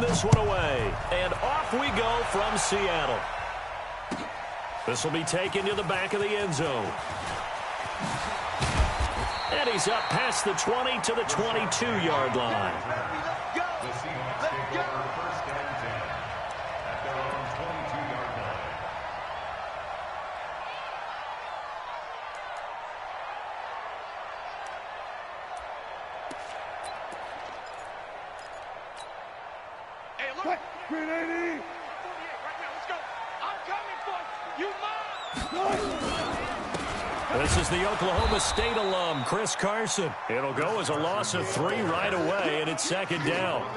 this one away. And off we go from Seattle. This will be taken to the back of the end zone. And he's up past the 20 to the 22-yard line. This is the Oklahoma State alum, Chris Carson. It'll go as a loss of 3 right away, and it's second down.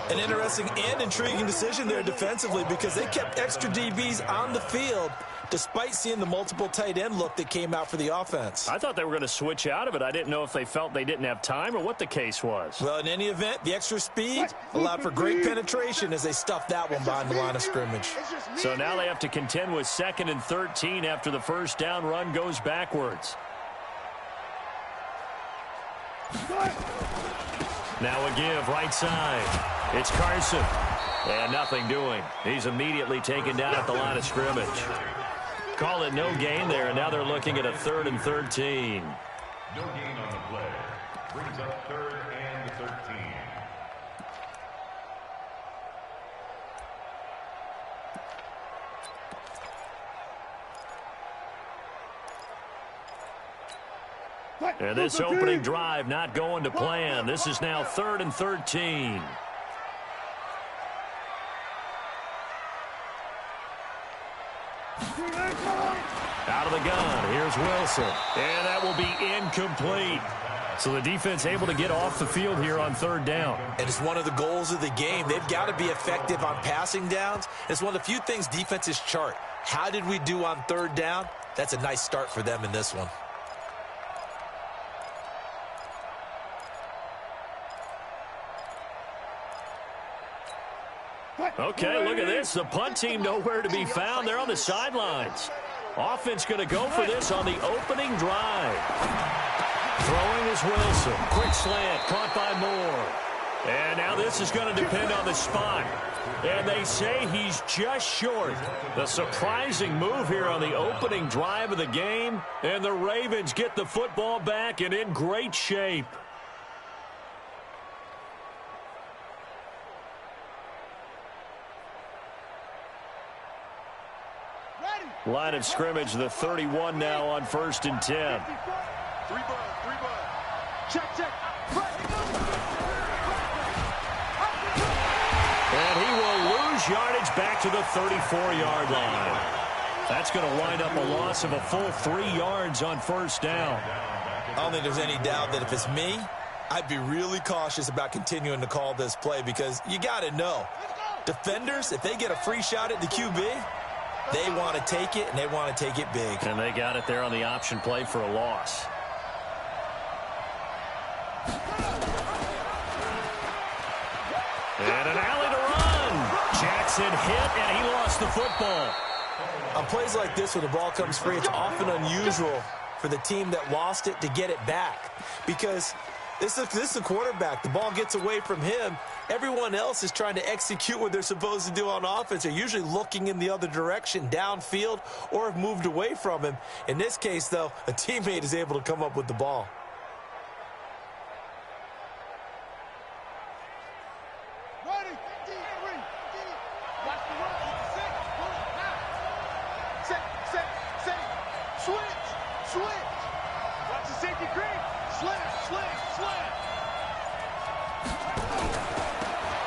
An interesting and intriguing decision there defensively because they kept extra DBs on the field despite seeing the multiple tight end look that came out for the offense. I thought they were going to switch out of it. I didn't know if they felt they didn't have time or what the case was. Well, in any event, the extra speed allowed for great penetration as they stuffed that one behind the line of scrimmage. So now they have to contend with 2nd and 13 after the first down run goes backwards. Now a give right side. It's Carson. And nothing doing. He's immediately taken down at the line of scrimmage. Call it no gain there, and now they're looking at a 3rd and 13. No gain on the play. Brings up 3rd and 13. And this opening drive not going to plan. This is now 3rd and 13. Out of the gun, here's Wilson. And that will be incomplete. So the defense able to get off the field here on 3rd down. And it's one of the goals of the game. They've got to be effective on passing downs. It's one of the few things defenses chart. How did we do on 3rd down? That's a nice start for them in this one. Okay, look at this. The punt team nowhere to be found. They're on the sidelines. Offense going to go for this on the opening drive. Throwing is Wilson. Quick slant, caught by Moore. And now this is going to depend on the spot. And they say he's just short. The surprising move here on the opening drive of the game. And the Ravens get the football back and in great shape. Line of scrimmage, the 31 now on 1st and 10. 3 ball. Check. And he will lose yardage back to the 34-yard line. That's going to wind up a loss of a full 3 yards on 1st down. I don't think there's any doubt that if it's me, I'd be really cautious about continuing to call this play because you got to know, defenders, if they get a free shot at the QB, they want to take it, and they want to take it big. And they got it there on the option play for a loss. And an alley to run. Jackson hit, and he lost the football. On plays like this, when the ball comes free, it's often unusual for the team that lost it to get it back. Because this is the quarterback. The ball gets away from him. Everyone else is trying to execute what they're supposed to do on offense. They're usually looking in the other direction, downfield, or have moved away from him. In this case, though, a teammate is able to come up with the ball.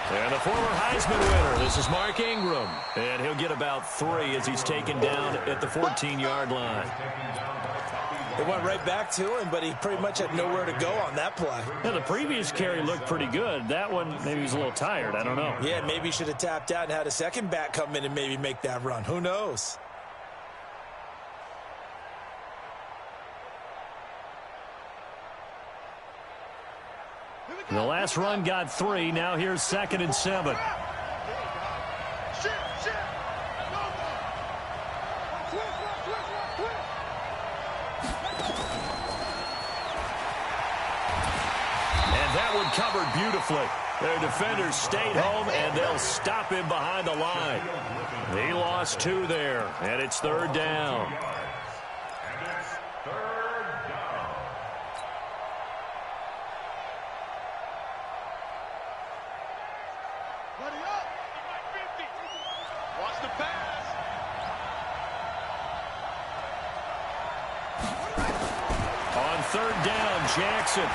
And the former Heisman winner, this is Mark Ingram. And he'll get about 3 as he's taken down at the 14-yard line. It went right back to him, but he pretty much had nowhere to go on that play. Yeah, the previous carry looked pretty good. That one, maybe he was a little tired. I don't know. Yeah, maybe he should have tapped out and had a second back come in and maybe make that run. Who knows? The last run got 3. Now here's 2nd and 7. And that one covered beautifully. Their defenders stayed home, and they'll stop him behind the line. He lost 2 there, and it's 3rd down. And it's 3rd down. Ready up. 50. Watch the pass. On 3rd down, Jackson.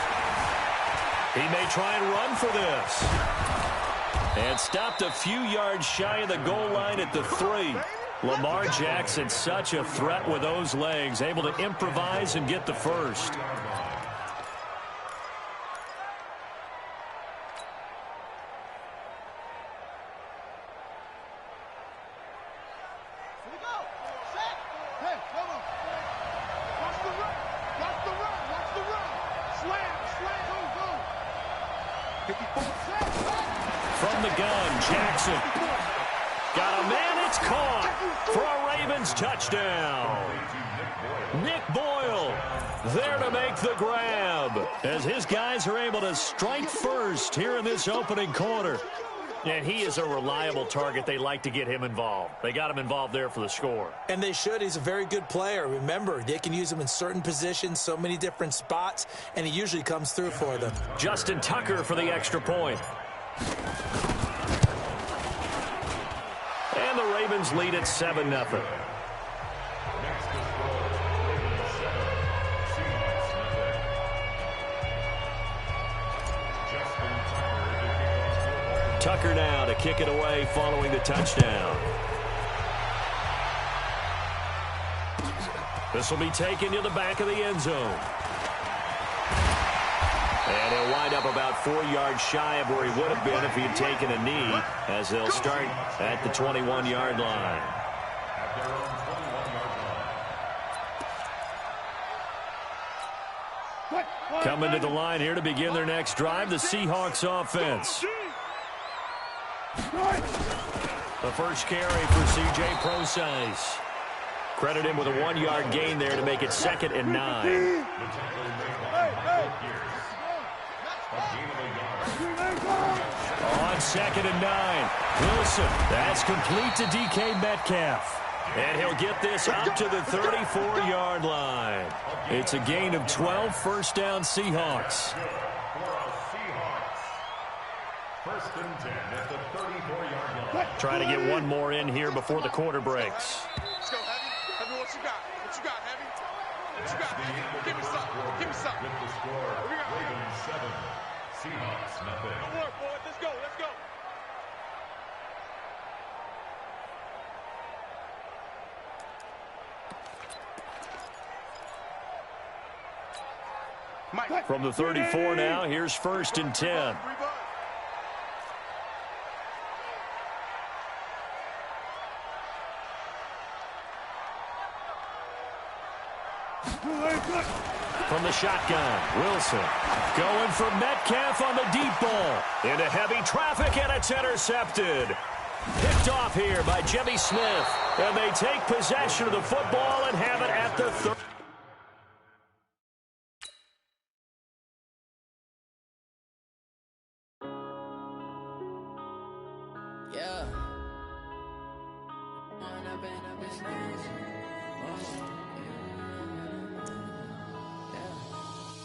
He may try and run for this. And stopped a few yards shy of the goal line at the 3. Lamar Jackson, such a threat with those legs, able to improvise and get the first. From the gun, Jackson. Got a man, it's caught for a Ravens touchdown. Nick Boyle there to make the grab as his guys are able to strike first here in this opening quarter. And he is a reliable target. They like to get him involved. They got him involved there for the score. And they should. He's a very good player. Remember, they can use him in certain positions, so many different spots, and he usually comes through for them. Justin Tucker for the extra point. And the Ravens lead at 7-0. Tucker now to kick it away following the touchdown. This will be taken to the back of the end zone. And he'll wind up about 4 yards shy of where he would have been if he had taken a knee, as they'll start at the 21-yard line. Coming to the line here to begin their next drive, the Seahawks offense. The first carry for C.J. Prosise. Credit him with a 1-yard gain there to make it 2nd and 9. On 2nd and 9, Wilson. That's complete to D.K. Metcalf. And he'll get this up to the 34-yard line. It's a gain of 12, first down Seahawks. First and 10 at the 34-yard line. Trying to get one more in here before the quarter breaks. Let's go, Heavy. Heavy, what you got? What you got, Heavy? What you got, Heavy? Give me something. Give me something. With the score, Ravens 7, Seahawks nothing. Good work, boys. Let's go. Let's go. Mike. From the 34 now, here's 1st and 10. From the shotgun, Wilson going for Metcalf on the deep ball. Into heavy traffic, and it's intercepted. Picked off here by Jimmy Smith. And they take possession of the football and have it at the 30. Yeah.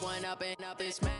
One up and up this man.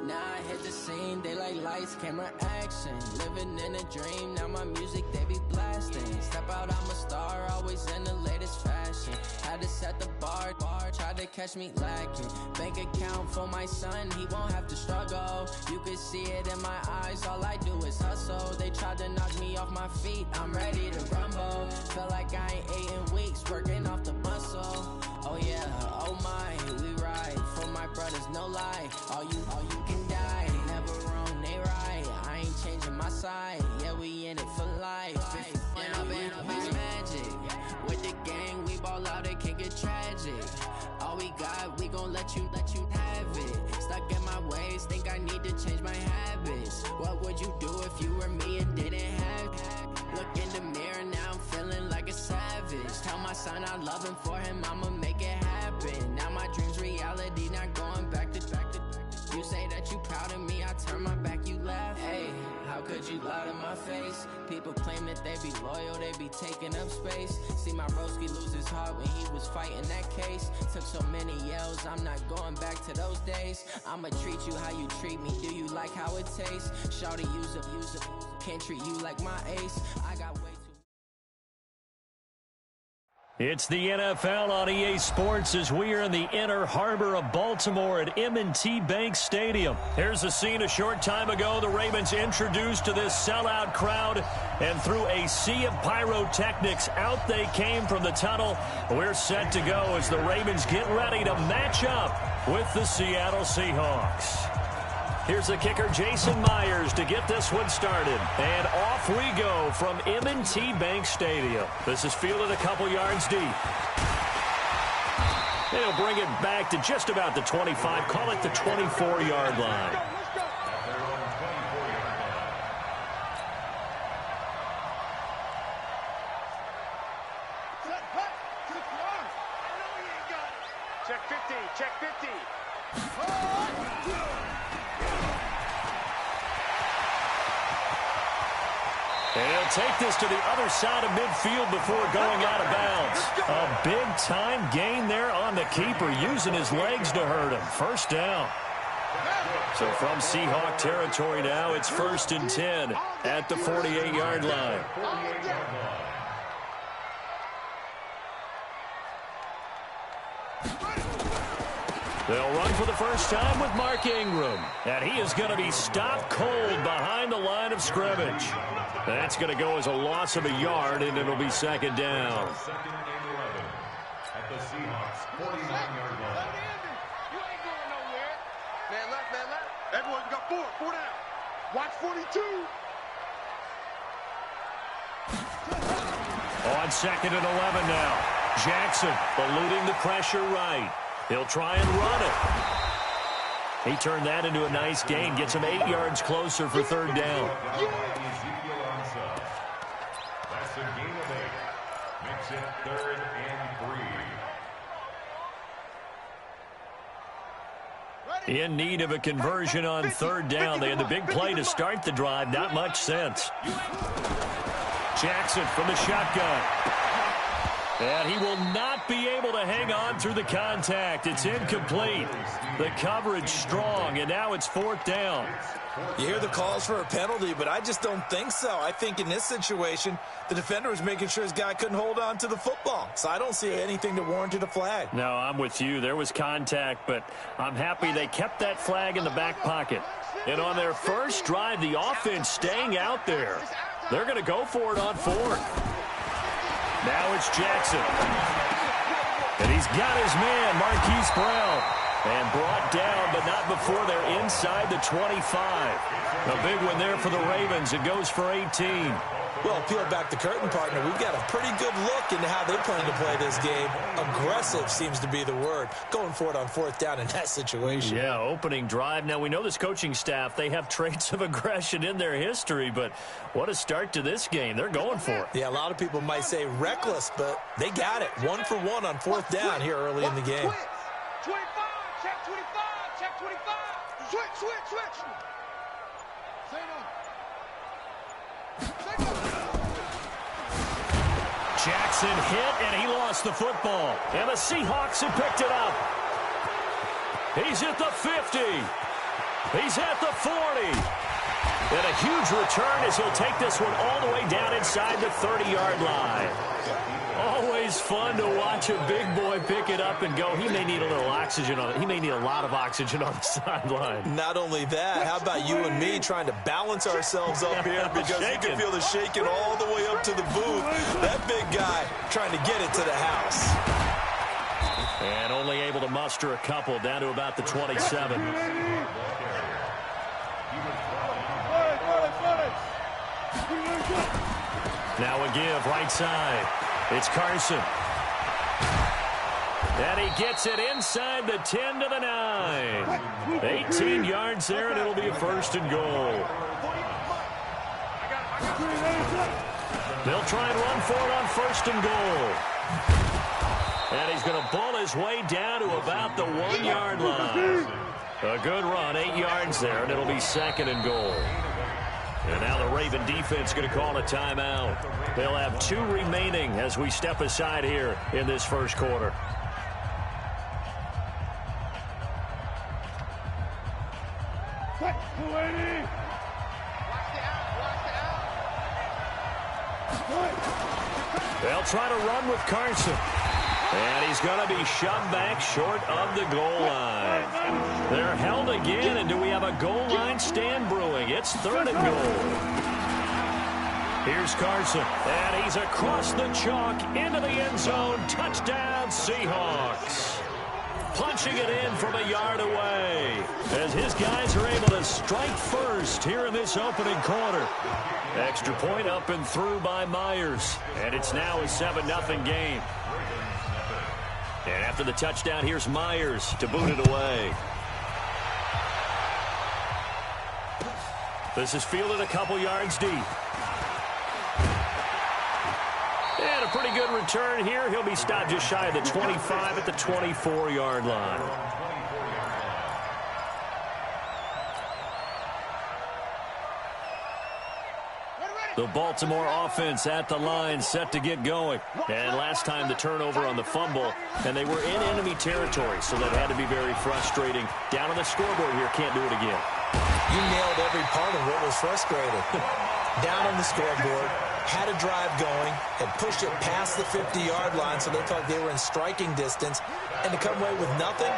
Now I hit the scene, they like lights, camera, action. Living in a dream, now my music they be blasting. Step out, I'm a star, always in the latest fashion. Had to set the bar, tried to catch me lacking. Bank account for my son, he won't have to struggle. You can see it in my eyes, all I do is hustle. They tried to knock me off my feet, I'm ready to rumble. Feel like I ain't ate in weeks, working off the muscle. Oh yeah, oh my, we ride for my brothers, no lie. All you can die, never wrong, they right. I ain't changing my side, yeah, we in it for life. If you up and up, it's magic. magic. All we got, we gon' let you have it. Stuck in my ways, think I need to change my habits. What would you do if you were me and didn't have it? Look in the mirror, now I'm feeling like a savage. Tell my son I love him, for him I'ma make it happen. Now my dream's reality, not going back to. You say that you proud of me, I turn my back, you laugh. Hey, how could you lie to my face? People claim that they be loyal, they be taking up space. See my broski lose his heart when he was fighting that case. Took so many yells, I'm not going back to those days. I'ma treat you how you treat me, do you like how it tastes? Shawty, use up, can't treat you like my ace. I got way too... It's the NFL on EA Sports as we are in the inner harbor of Baltimore at M&T Bank Stadium. Here's a scene a short time ago. The Ravens introduced to this sellout crowd, and through a sea of pyrotechnics, out they came from the tunnel. We're set to go as the Ravens get ready to match up with the Seattle Seahawks. Here's the kicker, Jason Myers, to get this one started. And off we go from M&T Bank Stadium. This is fielded a couple yards deep. They'll bring it back to just about the 25, call it the 24-yard line. Check 50, check 50. And he'll take this to the other side of midfield before going out of bounds. A big-time gain there on the keeper, using his legs to hurt him. First down. So from Seahawk territory now, it's 1st and 10 at the 48-yard line. They'll run for the first time with Mark Ingram. And he is going to be stopped cold behind the line of scrimmage. That's going to go as a loss of a yard, and it'll be 2nd down. Second and 11 at the Seahawks 49-yard line. You ain't going nowhere. Man left, man left. Everyone got four down. Watch 42. On 2nd and 11 now. Jackson eluding the pressure right. He'll try and run it. He turned that into a nice gain. Gets him 8 yards closer for 3rd down. That's a gain of 8. Makes it 3rd and 3. In need of a conversion on 3rd down. They had the big play to start the drive. Not much sense. Jackson from the shotgun. And he will not be able to hang on through the contact. It's incomplete. The coverage strong, and now it's 4th down. You hear the calls for a penalty, but I just don't think so. I think in this situation, the defender was making sure his guy couldn't hold on to the football. So I don't see anything that warranted a flag. No, I'm with you. There was contact, but I'm happy they kept that flag in the back pocket. And on their first drive, the offense staying out there. They're going to go for it on 4th. Now it's Jackson. And he's got his man, Marquise Brown. And brought down, but not before they're inside the 25. A big one there for the Ravens. It goes for 18. Well, peel back the curtain, partner. We've got a pretty good look into how they plan to play this game. Aggressive seems to be the word. Going for it on 4th down in that situation. Yeah, opening drive. Now, we know this coaching staff, they have traits of aggression in their history, but what a start to this game. They're going for it. Yeah, a lot of people might say reckless, but they got it. 1 for 1 on 4th down here early in the game. 25, check 25, check 25. Switch. Say no. Jackson hit, and he lost the football. And the Seahawks have picked it up. He's at the 50. He's at the 40. And a huge return as he'll take this one all the way down inside the 30-yard line. Always fun to watch a big boy pick it up and go. He may need a little oxygen on it. He may need a lot of oxygen on the sideline. Not only that, how about you and me trying to balance ourselves up here because you can feel the shaking all the way up to the booth. That big guy trying to get it to the house. And only able to muster a couple down to about the 27. Now a give right side. It's Carson. And he gets it inside the 10 to the 9. 18 yards there, and it'll be a first and goal. They'll try and run for it on first and goal. And he's going to bull his way down to about the 1 yard line. A good run, 8 yards there, and it'll be second and goal. And now the Raven defense going to call a timeout. They'll have 2 remaining as we step aside here in this first quarter. They'll try to run with Carson. And he's going to be shoved back short of the goal line. They're held again, and do we have a goal line stand brewing? It's third and goal. Here's Carson, and he's across the chalk into the end zone. Touchdown, Seahawks. Punching it in from a yard away as his guys are able to strike first here in this opening quarter. Extra point up and through by Myers, and it's now a 7-0 game. And after the touchdown, here's Myers to boot it away. This is fielded a couple yards deep. And a pretty good return here. He'll be stopped just shy of the 25 at the 24-yard line. The Baltimore offense at the line, set to get going. And last time the turnover on the fumble, and they were in enemy territory, so that had to be very frustrating. Down on the scoreboard here, can't do it again. You nailed every part of what was frustrating. Down on the scoreboard, had a drive going, had pushed it past the 50-yard line, so they thought they were in striking distance, and to come away with nothing,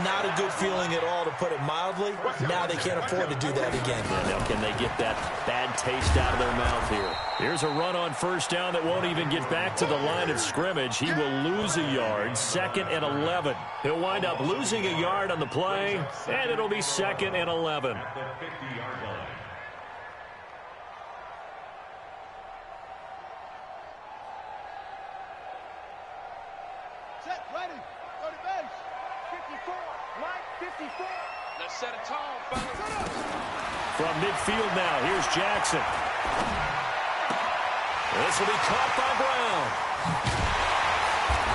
not a good feeling at all, to put it mildly. Now they can't afford to do that again. Yeah, now can they get that bad taste out of their mouth here? Here's a run on first down that won't even get back to the line of scrimmage. He will lose a yard, 2nd and 11. He'll wind up losing a yard on the play, and it'll be 2nd and 11. Set, ready, go to base. 54, line 54. Let's set a tone, fellas. From midfield now, here's Jackson. This will be caught by Brown.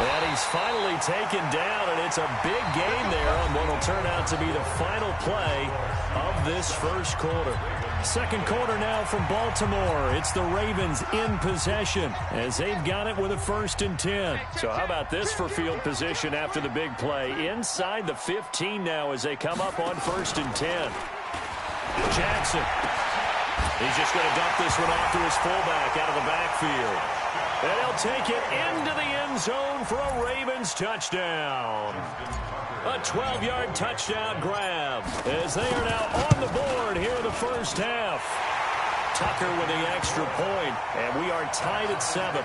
And he's finally taken down, and it's a big gain there on what will turn out to be the final play of this first quarter. Second quarter now from Baltimore. It's the Ravens in possession as they've got it with a 1st and 10. So how about this for field position after the big play? Inside the 15 now as they come up on 1st and 10. Jackson. He's just going to dump this one off to his fullback out of the backfield. And he'll take it into the end zone for a Ravens touchdown. A 12-yard touchdown grab as they are now on the board here in the first half. Tucker with the extra point, and we are tied at 7.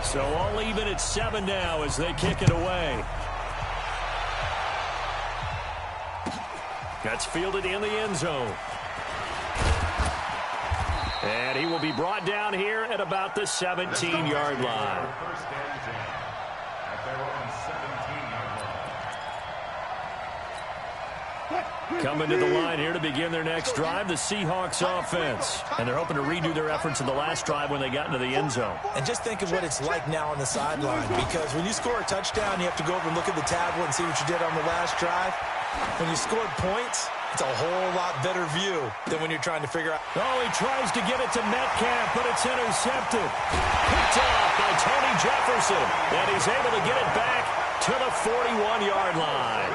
So all even at 7 now as they kick it away. That's fielded in the end zone. And he will be brought down here at about the 17-yard line. Coming to the line here to begin their next drive, the Seahawks offense. And they're hoping to redo their efforts in the last drive when they got into the end zone. And just think of what it's like now on the sideline, because when you score a touchdown, you have to go over and look at the tablet and see what you did on the last drive. When you scored points, it's a whole lot better view than when you're trying to figure out. Oh, he tries to get it to Metcalf, but it's intercepted. Picked off by Tony Jefferson. And he's able to get it back to the 41-yard line.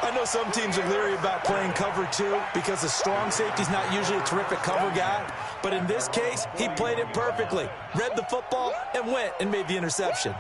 I know some teams are leery about playing cover 2 because the strong safety's not usually a terrific cover guy. But in this case, he played it perfectly. Read the football and went and made the interception.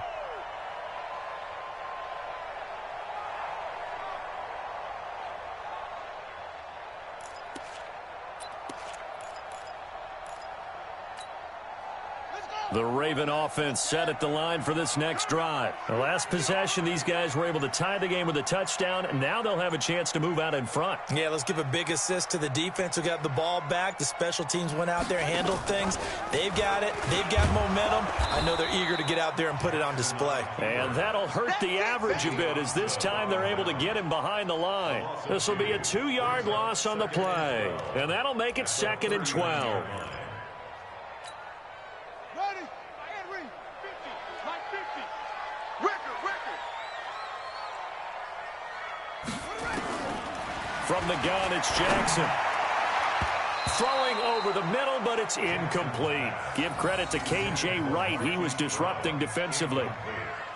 The Raven offense set at the line for this next drive. The last possession, these guys were able to tie the game with a touchdown, and now they'll have a chance to move out in front. Yeah, let's give a big assist to the defense who got the ball back. The special teams went out there, handled things. They've got it. They've got momentum. I know they're eager to get out there and put it on display. And that'll hurt the average a bit as this time they're able to get him behind the line. This will be a 2-yard loss on the play, and that'll make it 2nd and 12. From the gun, it's Jackson. Throwing over the middle, but it's incomplete. Give credit to K.J. Wright. He was disrupting defensively.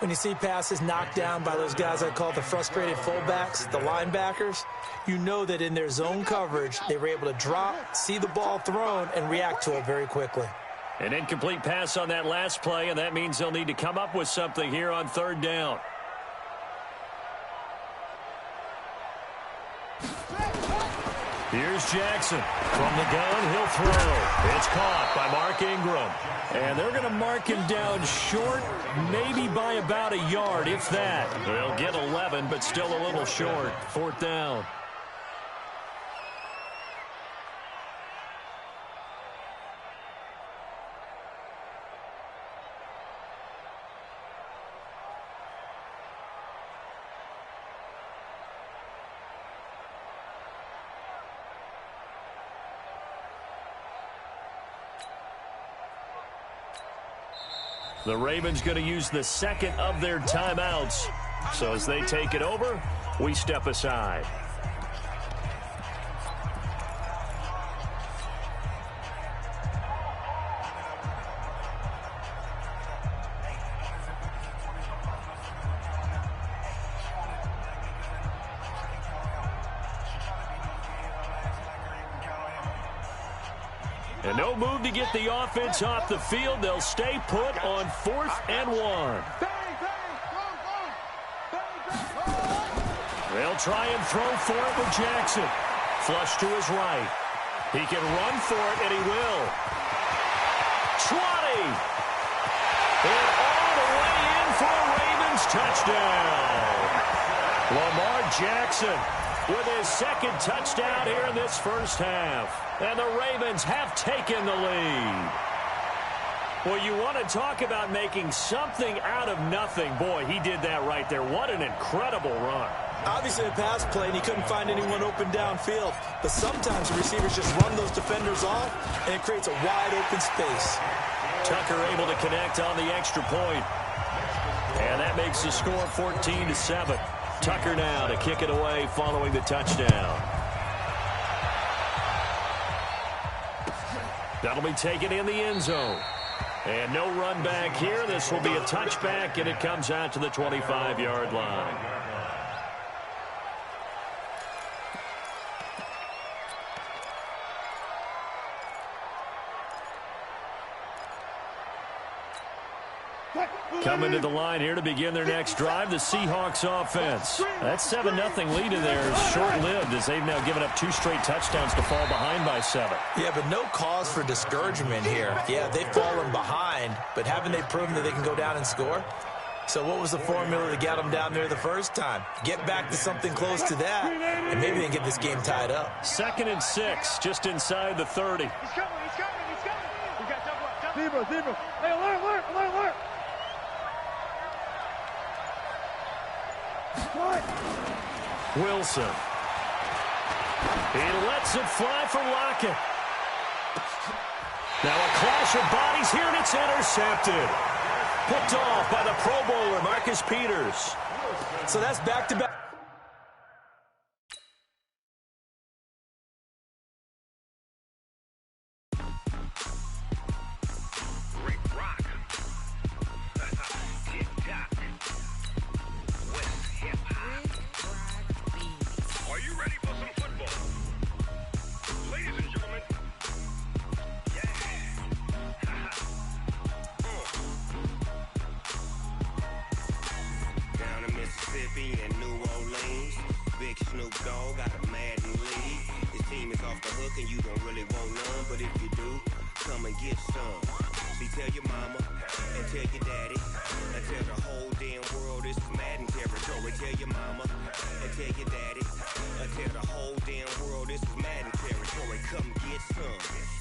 When you see passes knocked down by those guys I call the frustrated fullbacks, the linebackers, you know that in their zone coverage, they were able to drop, see the ball thrown, and react to it very quickly. An incomplete pass on that last play, and that means they'll need to come up with something here on 3rd down. Here's Jackson. From the gun, he'll throw. It's caught by Mark Ingram. And they're going to mark him down short, maybe by about a yard, if that. They'll get 11, but still a little short. 4th down. The Ravens going to use the 2nd of their timeouts. So as they take it over, we step aside. And no move to get the offense off the field. They'll stay put on 4th and 1. They'll try and throw for it with Jackson. Flush to his right. He can run for it, and he will. 20. And all the way in for a Ravens touchdown. Lamar Jackson with his 2nd touchdown here in this first half. And the Ravens have taken the lead. Well, you want to talk about making something out of nothing. Boy, he did that right there. What an incredible run. Obviously a pass play, and he couldn't find anyone open downfield. But sometimes the receivers just run those defenders off, and it creates a wide open space. Tucker able to connect on the extra point. And that makes the score 14-7. Tucker now to kick it away following the touchdown. That'll be taken in the end zone. And no run back here. This will be a touchback, and it comes out to the 25-yard line. Coming to the line here to begin their next drive, the Seahawks offense. That 7-0 lead in there is short-lived as they've now given up 2 straight touchdowns to fall behind by 7. Yeah, but no cause for discouragement here. Yeah, they've fallen behind, but haven't they proven that they can go down and score? So what was the formula to get them down there the first time? Get back to something close to that, and maybe they can get this game tied up. 2nd and 6, just inside the 30. He's coming. We got double. Zebra. Hey, alert. Wilson. He lets it fly for Lockett. Now a clash of bodies here, and it's intercepted. Picked off by the Pro Bowler, Marcus Peters. So that's back-to-back. And you don't really want none, but if you do, come and get some. copy. Tell your mama and tell your daddy. And tell the whole damn world this is Madden territory. Tell your mama and tell your daddy. And tell the whole damn world this is Madden territory. Come get some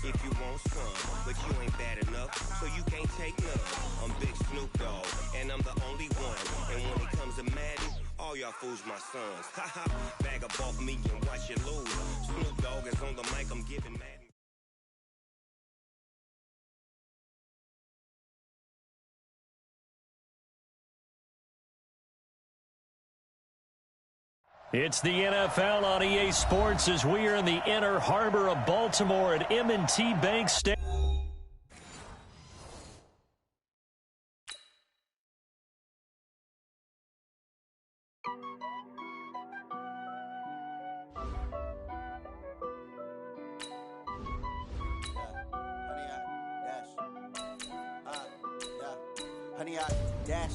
if you want some. But you ain't bad enough, so you can't take none. I'm Big Snoop Dogg, and I'm the only one. And when it comes to Madden, all y'all fools my sons. Haha, bag up off me and watch you lose. Snoop Dogg is on the mic, I'm giving Madden. It's the NFL on EA Sports as we are in the inner harbor of Baltimore at M&T Bank Stadium. Honey, I dash,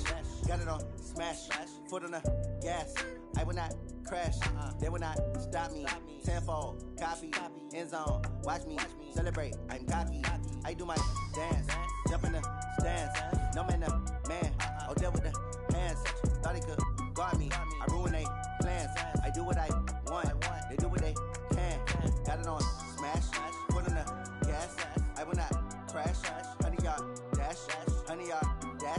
got it on smash, foot on the gas. I will not crash, they will not stop me. Tenfold, copy, end zone, watch me celebrate. I'm cocky, I do my dance, jump in the stands. No man, man, oh there with the hands. Thought he could guard me, I ruin they plans. I do what I want, they do what they can. Got it on smash, foot on the gas. I will not crash, honey, y'all dash, honey, y'all dash,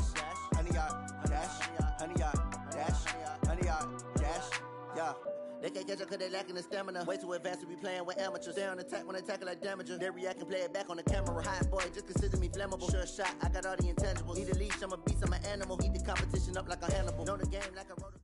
honey, y'all dash, honey, y'all dash, honey, y'all dash, yeah. They can't catch up cause they lacking the stamina. Way too advanced to be playing with amateurs. They on attack when they tackle like damager. They react and play it back on the camera. Hot boy, just consider me flammable. Sure shot, I got all the intangibles. Need a leash, I'm a beast, I'm an animal. Eat the competition up like a Hannibal. Know the game like a rotor.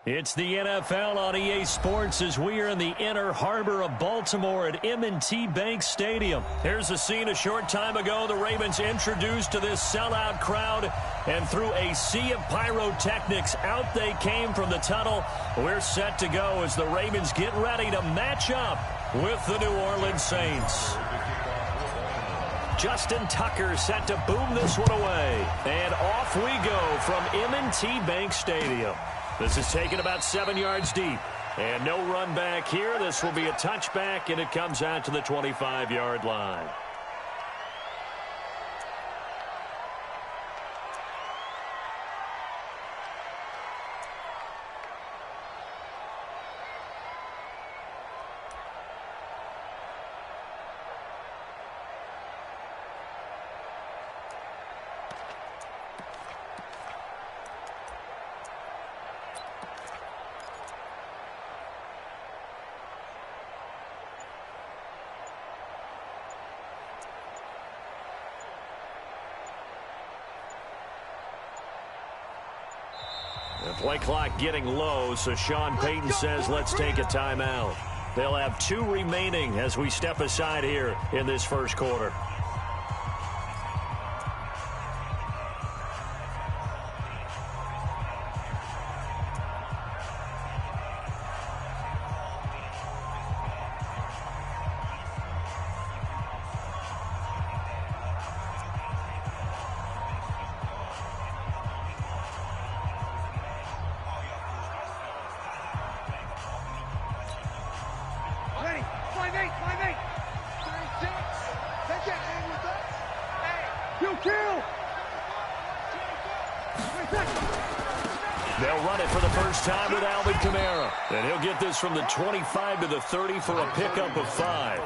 It's the NFL on EA Sports as we are in the inner harbor of Baltimore at M&T Bank Stadium. Here's a scene a short time ago. The Ravens introduced to this sellout crowd, and through a sea of pyrotechnics, out they came from the tunnel. We're set to go as the Ravens get ready to match up with the New Orleans Saints. Justin Tucker set to boom this one away. And off we go from M&T Bank Stadium. This is taken about 7 yards deep. And no run back here. This will be a touchback, and it comes out to the 25-yard line. The play clock getting low, so Sean Payton says let's take a timeout. They'll have 2 remaining as we step aside here in this first quarter. They'll run it for the first time with Alvin Kamara. And he'll get this from the 25 to the 30 for a pickup of 5.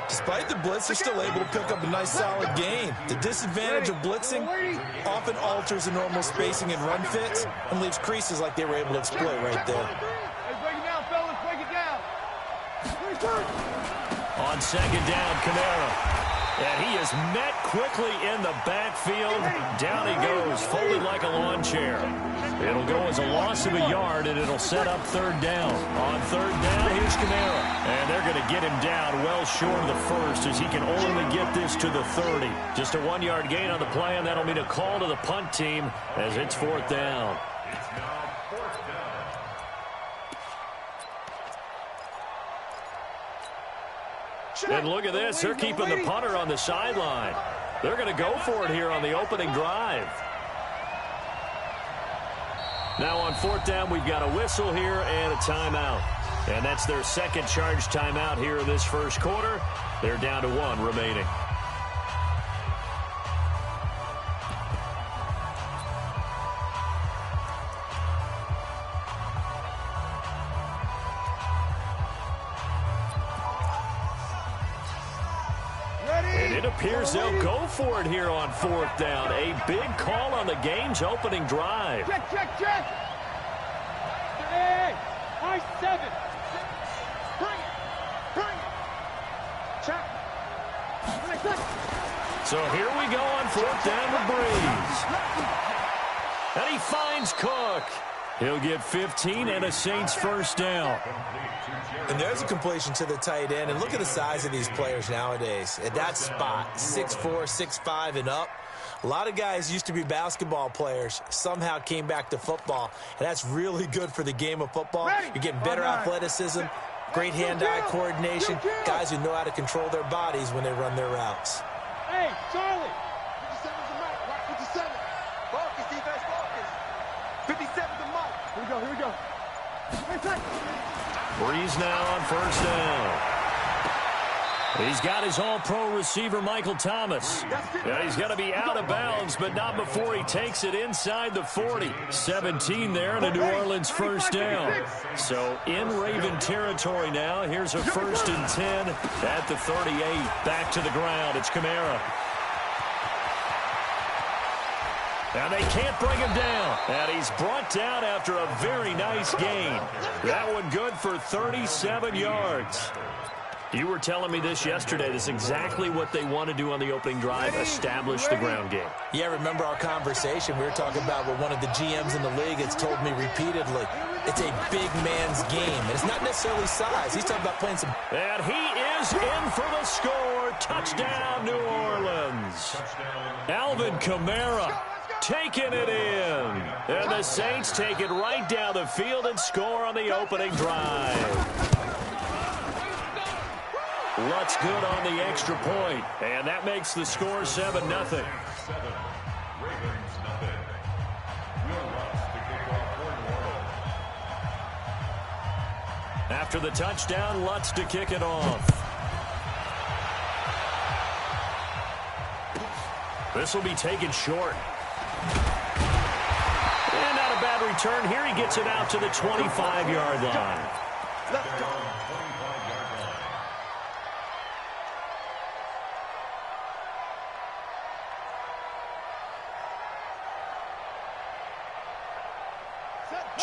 Despite the blitz, they're still able to pick up a nice, solid gain. The disadvantage of blitzing often alters the normal spacing and run fits and leaves creases like they were able to exploit right there. Hey, break it down, fellas. Break it down. On second down, Kamara. And he is met quickly in the backfield. Down he goes, folded like a lawn chair. It'll go as a loss of a yard, and it'll set up third down. On third down, here's Kamara. And they're going to get him down well short of the first as he can only get this to the 30. Just a 1-yard gain on the play, and that'll mean a call to the punt team as it's fourth down. It's now fourth down. And look at this. They're keeping the punter on the sideline. They're going to go for it here on the opening drive. Now on fourth down, we've got a whistle here and a timeout. And that's their second charge timeout here in this first quarter. They're down to 1 remaining. And it appears they'll go for it here on 4th down. A big call on the game's opening drive. Check. Hey, I-7. Bring it. Check. So here we go on 4th down with Breeze. And he finds Cook. He'll get 15 and a Saints first down. And there's a completion to the tight end. And look at the size of these players nowadays. At that spot, 6'4", 6'5", and up. A lot of guys used to be basketball players, somehow came back to football. And that's really good for the game of football. You're getting better athleticism, great hand-eye coordination, guys who know how to control their bodies when they run their routes. Hey, Charlie. 57's the mark. Mark 57. Focus, defense, focus. 57's the mark. Here we go. Breeze now on 1st down. He's got his all-pro receiver, Michael Thomas. Yeah, he's going to be out of bounds, but not before he takes it inside the 40. 17 there and a New Orleans first down. So in Raven territory now. Here's a 1st and 10 at the 38. Back to the ground. It's Kamara. And they can't bring him down. And he's brought down after a very nice gain. That one good for 37 yards. You were telling me this yesterday. This is exactly what they want to do on the opening drive, establish the ground game. Yeah, remember our conversation. We were talking about what one of the GMs in the league has told me repeatedly. It's a big man's game. And it's not necessarily size. He's talking about playing some... And he is in for the score. Touchdown, New Orleans. Alvin Kamara taking it in. And the Saints take it right down the field and score on the opening drive. Lutz good on the extra point, and that makes the score 7-0. Ravens, nothing. Will Lutz to kick off for New Orleans. After the touchdown, Lutz to kick it off. This will be taken short. And not a bad return. Here he gets it out to the 25-yard line. Let's go. 25-yard line.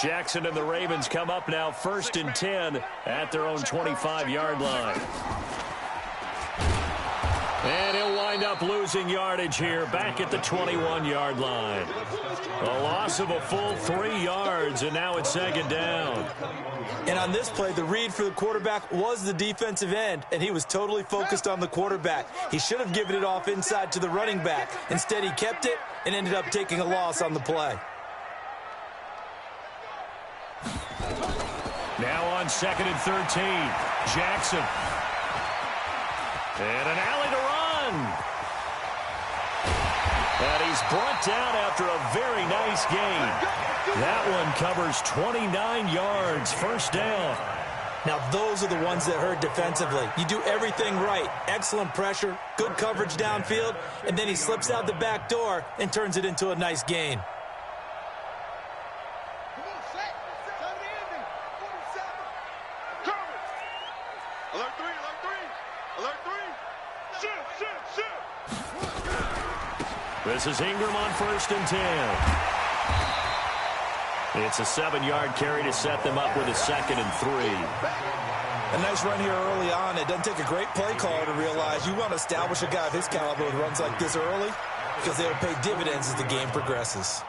Jackson and the Ravens come up now 1st and 10 at their own 25-yard line. And he'll wind up losing yardage here back at the 21-yard line. A loss of a full 3 yards, and now it's 2nd down. And on this play, the read for the quarterback was the defensive end, and he was totally focused on the quarterback. He should have given it off inside to the running back. Instead, he kept it and ended up taking a loss on the play. Now on 2nd and 13, Jackson. And an alley to run. And he's brought down after a very nice gain. That one covers 29 yards, 1st down. Now, those are the ones that hurt defensively. You do everything right. Excellent pressure, good coverage downfield, and then he slips out the back door and turns it into a nice gain. This is Ingram on 1st and 10. It's a 7-yard carry to set them up with a 2nd and 3. A nice run here early on. It doesn't take a great play caller to realize you want to establish a guy of his caliber with runs like this early because they'll pay dividends as the game progresses.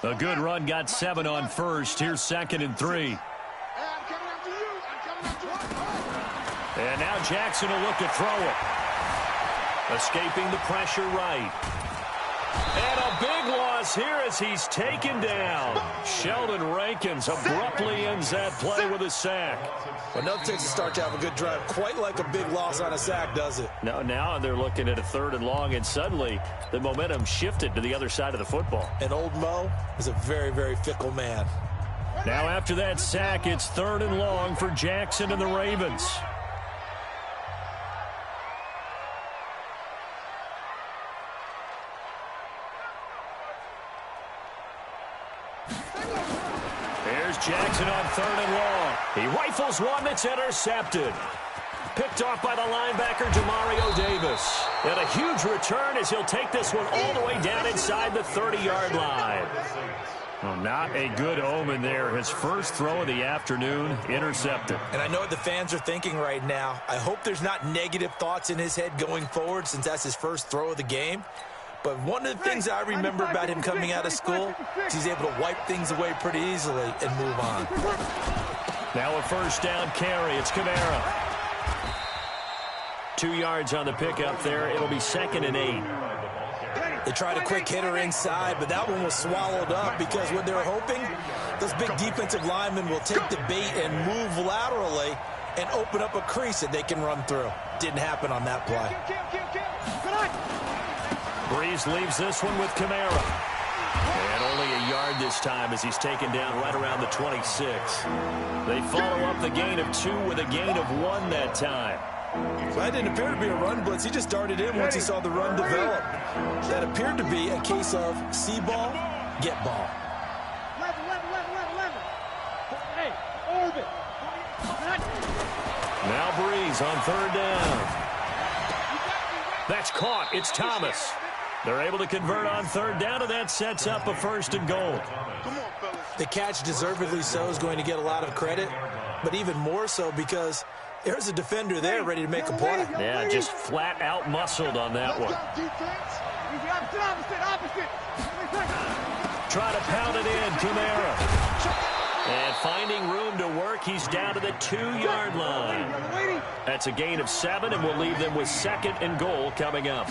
A good run got 7 on 1st. Here's 2nd and 3. And now Jackson will look to throw it. Escaping the pressure right. And a big one. loss here as he's taken down. Sheldon Rankins abruptly ends that play with a sack. Well, no takes to start to have a good drive. Quite like a big loss on a sack, does it? No, now they're looking at a 3rd and long, and suddenly the momentum shifted to the other side of the football. And old Mo is a very, very fickle man. Now after that sack, it's 3rd and long for Jackson and the Ravens. Here's Jackson on 3rd and long. He rifles one that's intercepted. Picked off by the linebacker, Demario Davis. And a huge return as he'll take this one all the way down inside the 30-yard line. Well, not a good omen there. His first throw of the afternoon, intercepted. And I know what the fans are thinking right now. I hope there's not negative thoughts in his head going forward since that's his first throw of the game. But one of the things I remember about him coming out of school is he's able to wipe things away pretty easily and move on. Now a first down carry. It's Kamara. 2 yards on the pickup there. It'll be 2nd and 8. They tried a quick hitter inside, but that one was swallowed up because what they're hoping, those big defensive linemen will take the bait and move laterally and open up a crease that they can run through. Didn't happen on that play. Breeze leaves this one with Kamara. And only a yard this time as he's taken down right around the 26. They follow up the gain of 2 with a gain of 1 that time. So that didn't appear to be a run blitz. He just darted in once he saw the run develop. That appeared to be a case of see ball, get ball. 11. Hey, orbit. Now Breeze on 3rd down. That's caught. It's Thomas. They're able to convert on 3rd down, and that sets up a 1st and goal. The catch, deservedly so, is going to get a lot of credit, but even more so because there's a defender there ready to make a play. Yeah, just flat out muscled on that one. Try to pound it in, Kamara. And finding room to work, he's down to the 2-yard line. That's a gain of 7, and we'll leave them with 2nd and goal coming up.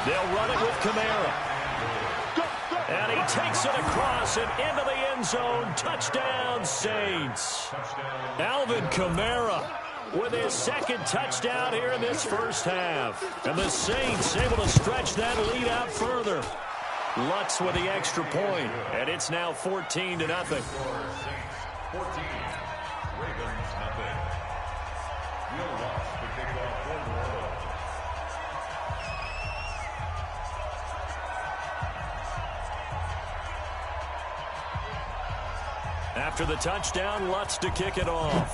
They'll run it with Kamara. And he takes it across and into the end zone. Touchdown, Saints. Alvin Kamara with his 2nd touchdown here in this first half. And the Saints able to stretch that lead out further. Lutz with the extra point, and it's now 14-0. 14. Ravens nothing. Will Lutz to kick off for New Orleans. After the touchdown, Lutz to kick it off.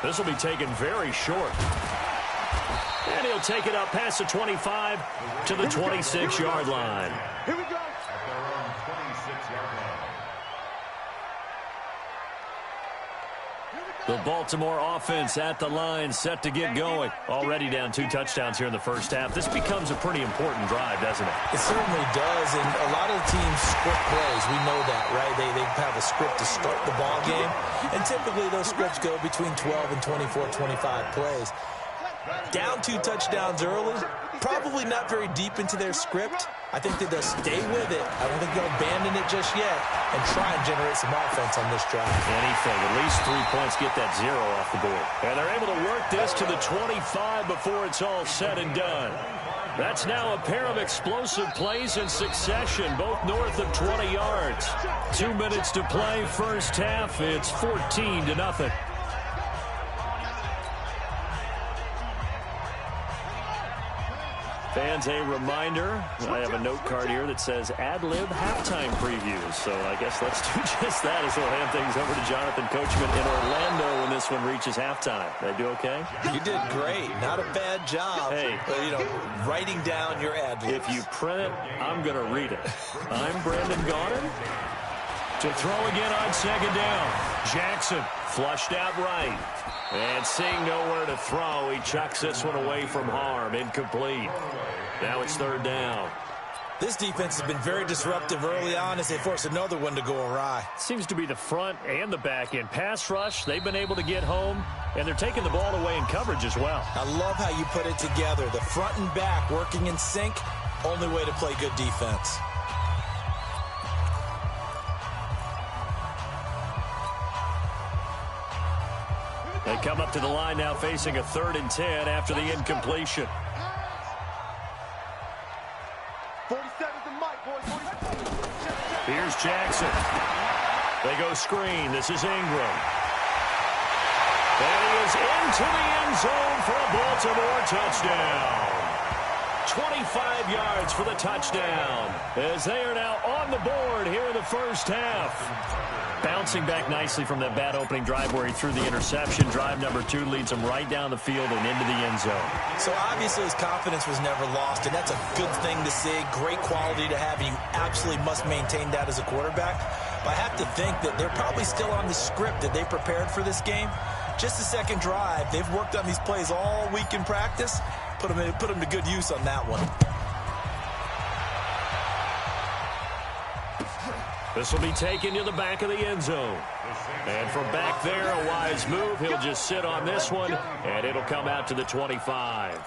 This will be taken very short. And he'll take it up past the 25 to the 26-yard line. Here we go. At their own 26-yard line. The Baltimore offense at the line, set to get going. Already down 2 touchdowns here in the first half. This becomes a pretty important drive, doesn't it? It certainly does, and a lot of teams script plays. We know that, right? They have a script to start the ball game, and typically those scripts go between 12 and 24, 25 plays. Down 2 touchdowns early, probably not very deep into their script. I think that they'll stay with it. I don't think they'll abandon it just yet and try and generate some offense on this drive. Anything, at least 3 points, get that 0 off the board. And they're able to work this to the 25 before it's all said and done. That's now a pair of explosive plays in succession, both north of 20 yards. 2 minutes to play, first half. It's 14-0. Fans, a reminder, I have a note card here that says ad-lib halftime previews. So I guess let's do just that as we'll hand things over to Jonathan Coachman in Orlando when this one reaches halftime. Did I do okay? You did great. Not a bad job. Hey. Writing down your ad-libs. If you print it, I'm going to read it. I'm Brandon Gaudin. To throw again on 2nd down. Jackson flushed out right. And seeing nowhere to throw, he chucks this one away from harm. Incomplete. Now it's 3rd down. This defense has been very disruptive early on as they force another one to go awry. Seems to be the front and the back end. Pass rush, they've been able to get home, and they're taking the ball away in coverage as well. I love how you put it together. The front and back working in sync, only way to play good defense. They come up to the line now facing a 3rd and 10 after the incompletion. 47's the mic, boys. Here's Jackson. They go screen. This is Ingram. And he is into the end zone for a Baltimore touchdown. 25 yards for the touchdown as they are now on the board here in the first half. Bouncing back nicely from that bad opening drive where he threw the interception. Drive number 2 leads him right down the field and into the end zone. So obviously his confidence was never lost, and that's a good thing to see. Great quality to have, and you absolutely must maintain that as a quarterback. But I have to think that they're probably still on the script that they prepared for this game. Just the second drive, they've worked on these plays all week in practice. Put them to good use on that one. This will be taken to the back of the end zone. And from back there, a wise move. He'll just sit on this one, and it'll come out to the 25.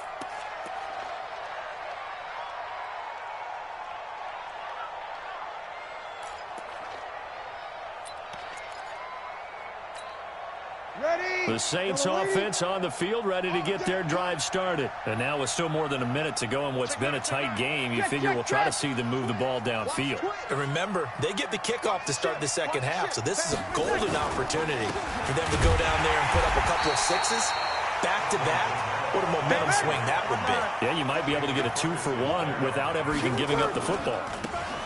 The Saints offense on the field, ready to get their drive started. And now with still more than a minute to go in what's been a tight game, you figure we'll try to see them move the ball downfield. And remember, they get the kickoff to start the second half, so this is a golden opportunity for them to go down there and put up a couple of sixes back-to-back. What a momentum swing that would be. Yeah, you might be able to get a 2-for-1 without ever even giving up the football.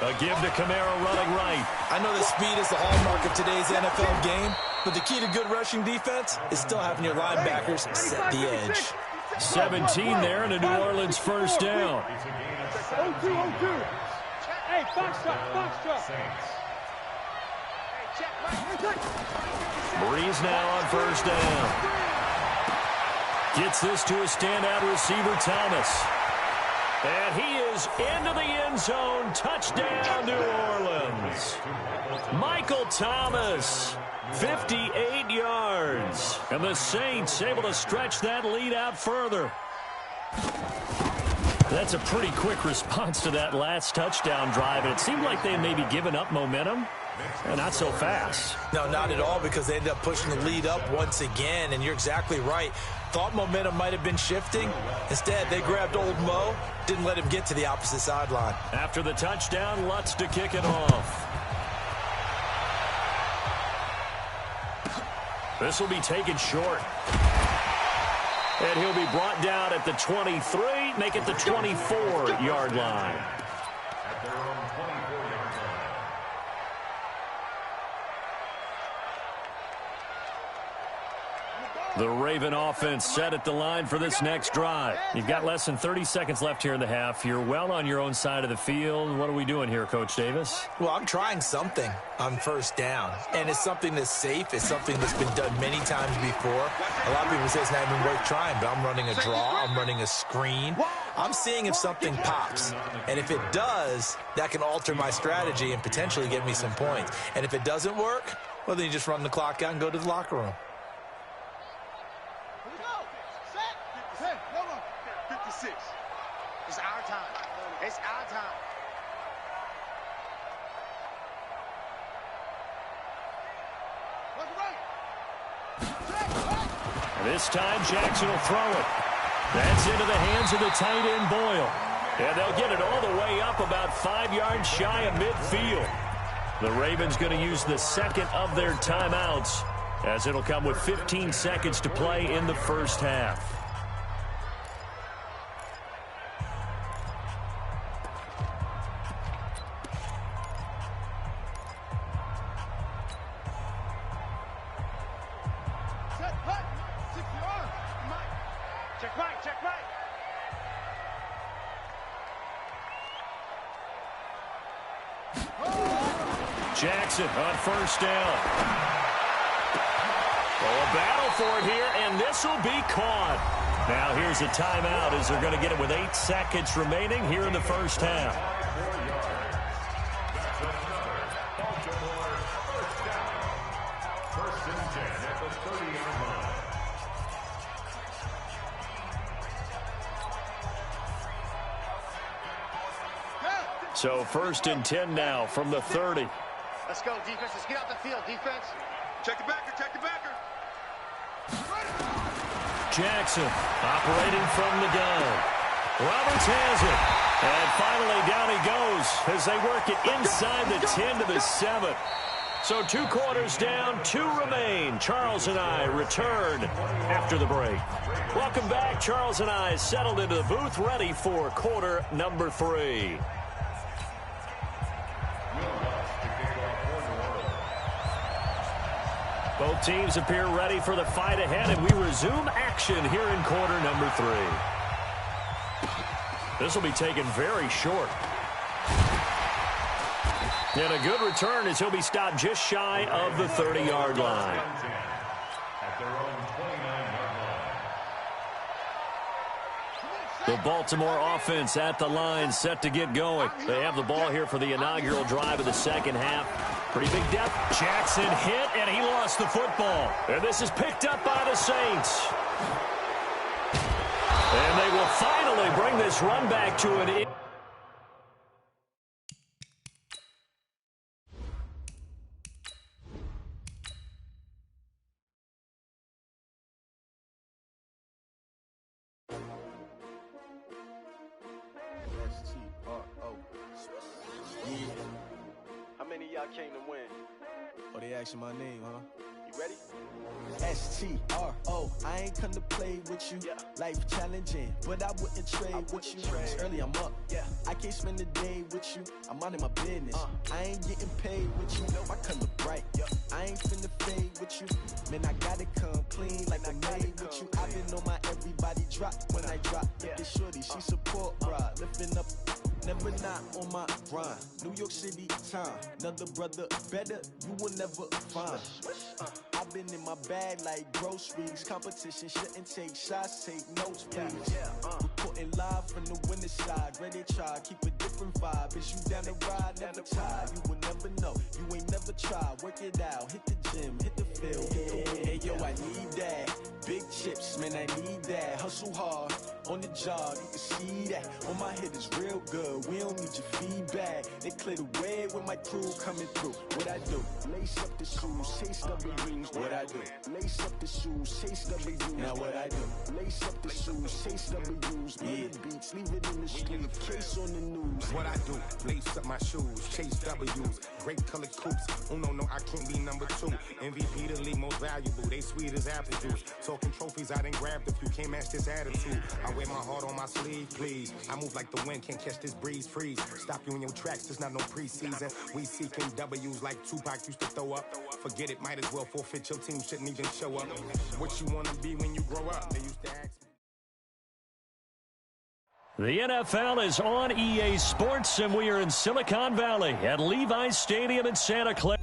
A give to Kamara running right. I know that speed is the hallmark of today's NFL game, but the key to good rushing defense is still having your linebackers set the edge. 17 there and a New Orleans first down. 0-2. Hey, Foxtrot. Breeze now on first down. Gets this to a standout receiver, Thomas. And he is into the end zone. Touchdown, New Orleans. Michael Thomas, 58 yards. And the Saints able to stretch that lead out further. That's a pretty quick response to that last touchdown drive. And it seemed like they had maybe given up momentum. Not so fast. No, not at all, because they ended up pushing the lead up once again, and you're exactly right. Thought momentum might have been shifting. Instead, they grabbed old Mo, didn't let him get to the opposite sideline. After the touchdown, Lutz to kick it off. This will be taken short. And he'll be brought down at the 23, make it the 24-yard line. The Raven offense set at the line for this next drive. You've got less than 30 seconds left here in the half. You're well on your own side of the field. What are we doing here, Coach Davis? Well, I'm trying something on first down, and it's something that's safe. It's something that's been done many times before. A lot of people say it's not even worth trying, but I'm running a draw. I'm running a screen. I'm seeing if something pops, and if it does, that can alter my strategy and potentially get me some points. And if it doesn't work, well, then you just run the clock out and go to the locker room. 56. It's our time. It's our time. This time, Jackson will throw it. That's into the hands of the tight end, Boyle. And they'll get it all the way up about 5 yards shy of midfield. The Ravens going to use the second of their timeouts, as it'll come with 15 seconds to play in the first half. Jackson on first down. Oh, a battle for it here, and this will be caught. Now here's a timeout as they're going to get it with 8 seconds remaining here in the first half. So 1st and 10 now from the 30. Let's go, defense. Let's get out the field, defense. Check the backer, check the backer. Jackson operating from the gun. Roberts has it. And finally down he goes as they work it inside the 10 to the 7. So 2 quarters down, 2 remain. Charles and I return after the break. Welcome back. Charles and I settled into the booth, ready for quarter number 3. Both teams appear ready for the fight ahead, and we resume action here in quarter number 3. This will be taken very short. And a good return as he'll be stopped just shy of the 30-yard line. The Baltimore offense at the line, set to get going. They have the ball here for the inaugural drive of the second half. Pretty big depth. Jackson hit, and he lost the football. And this is picked up by the Saints. And they will finally bring this run back to an end. How many of y'all came to win? Oh, they asking my name, huh? You ready? STRO, I ain't come to play with you. Life challenging, but I wouldn't trade with you. It's early, I'm up. I can't spend the day with you. I'm out of my business. I ain't getting paid with you. I come look bright. I ain't finna fade with you. Man, I gotta come clean like I made with you. I've been on my everybody drop when I drop. This shorty, she support, bruh. Lifting up. Never not on my grind. New York City time. Another brother better, you will never find. I've been in my bag like groceries. Competition shouldn't take shots, take notes, please. Reporting live from the winning side. Ready to try, keep a different vibe. Is you down the ride, never tired. You will never know, you ain't never tried. Work it out, hit the gym, hit the field. Hey yo, I need that. Big chips, man, I need that. Hustle hard, on the job, you can see that. On my head is real good, we don't need your feedback. They clear the way with my crew coming through. What I do? Lace up the shoes, chase W's. What I do? Lace up the shoes, chase W's. Now what I do? Lace up the shoes, chase W's. Bring the beats, leave it in the street, case on the news. What I do? Lace up my shoes, chase W's. Great colored coops. Oh no, I can't be number 2. MVP the league most valuable. They sweet as apple juice. Talking trophies, I done grabbed a few. Can't match this attitude. I wear my heart on my sleeve, please. I move like the wind, can't catch this breeze. Freeze. Stop you in your tracks. There's not no preseason. We seeking W's like Tupac used to throw up. Forget it, might as well forfeit. Your team shouldn't even show up. What you wanna be when you grow up? They used to ask me. The NFL is on EA Sports, and we are in Silicon Valley at Levi's Stadium in Santa Clara.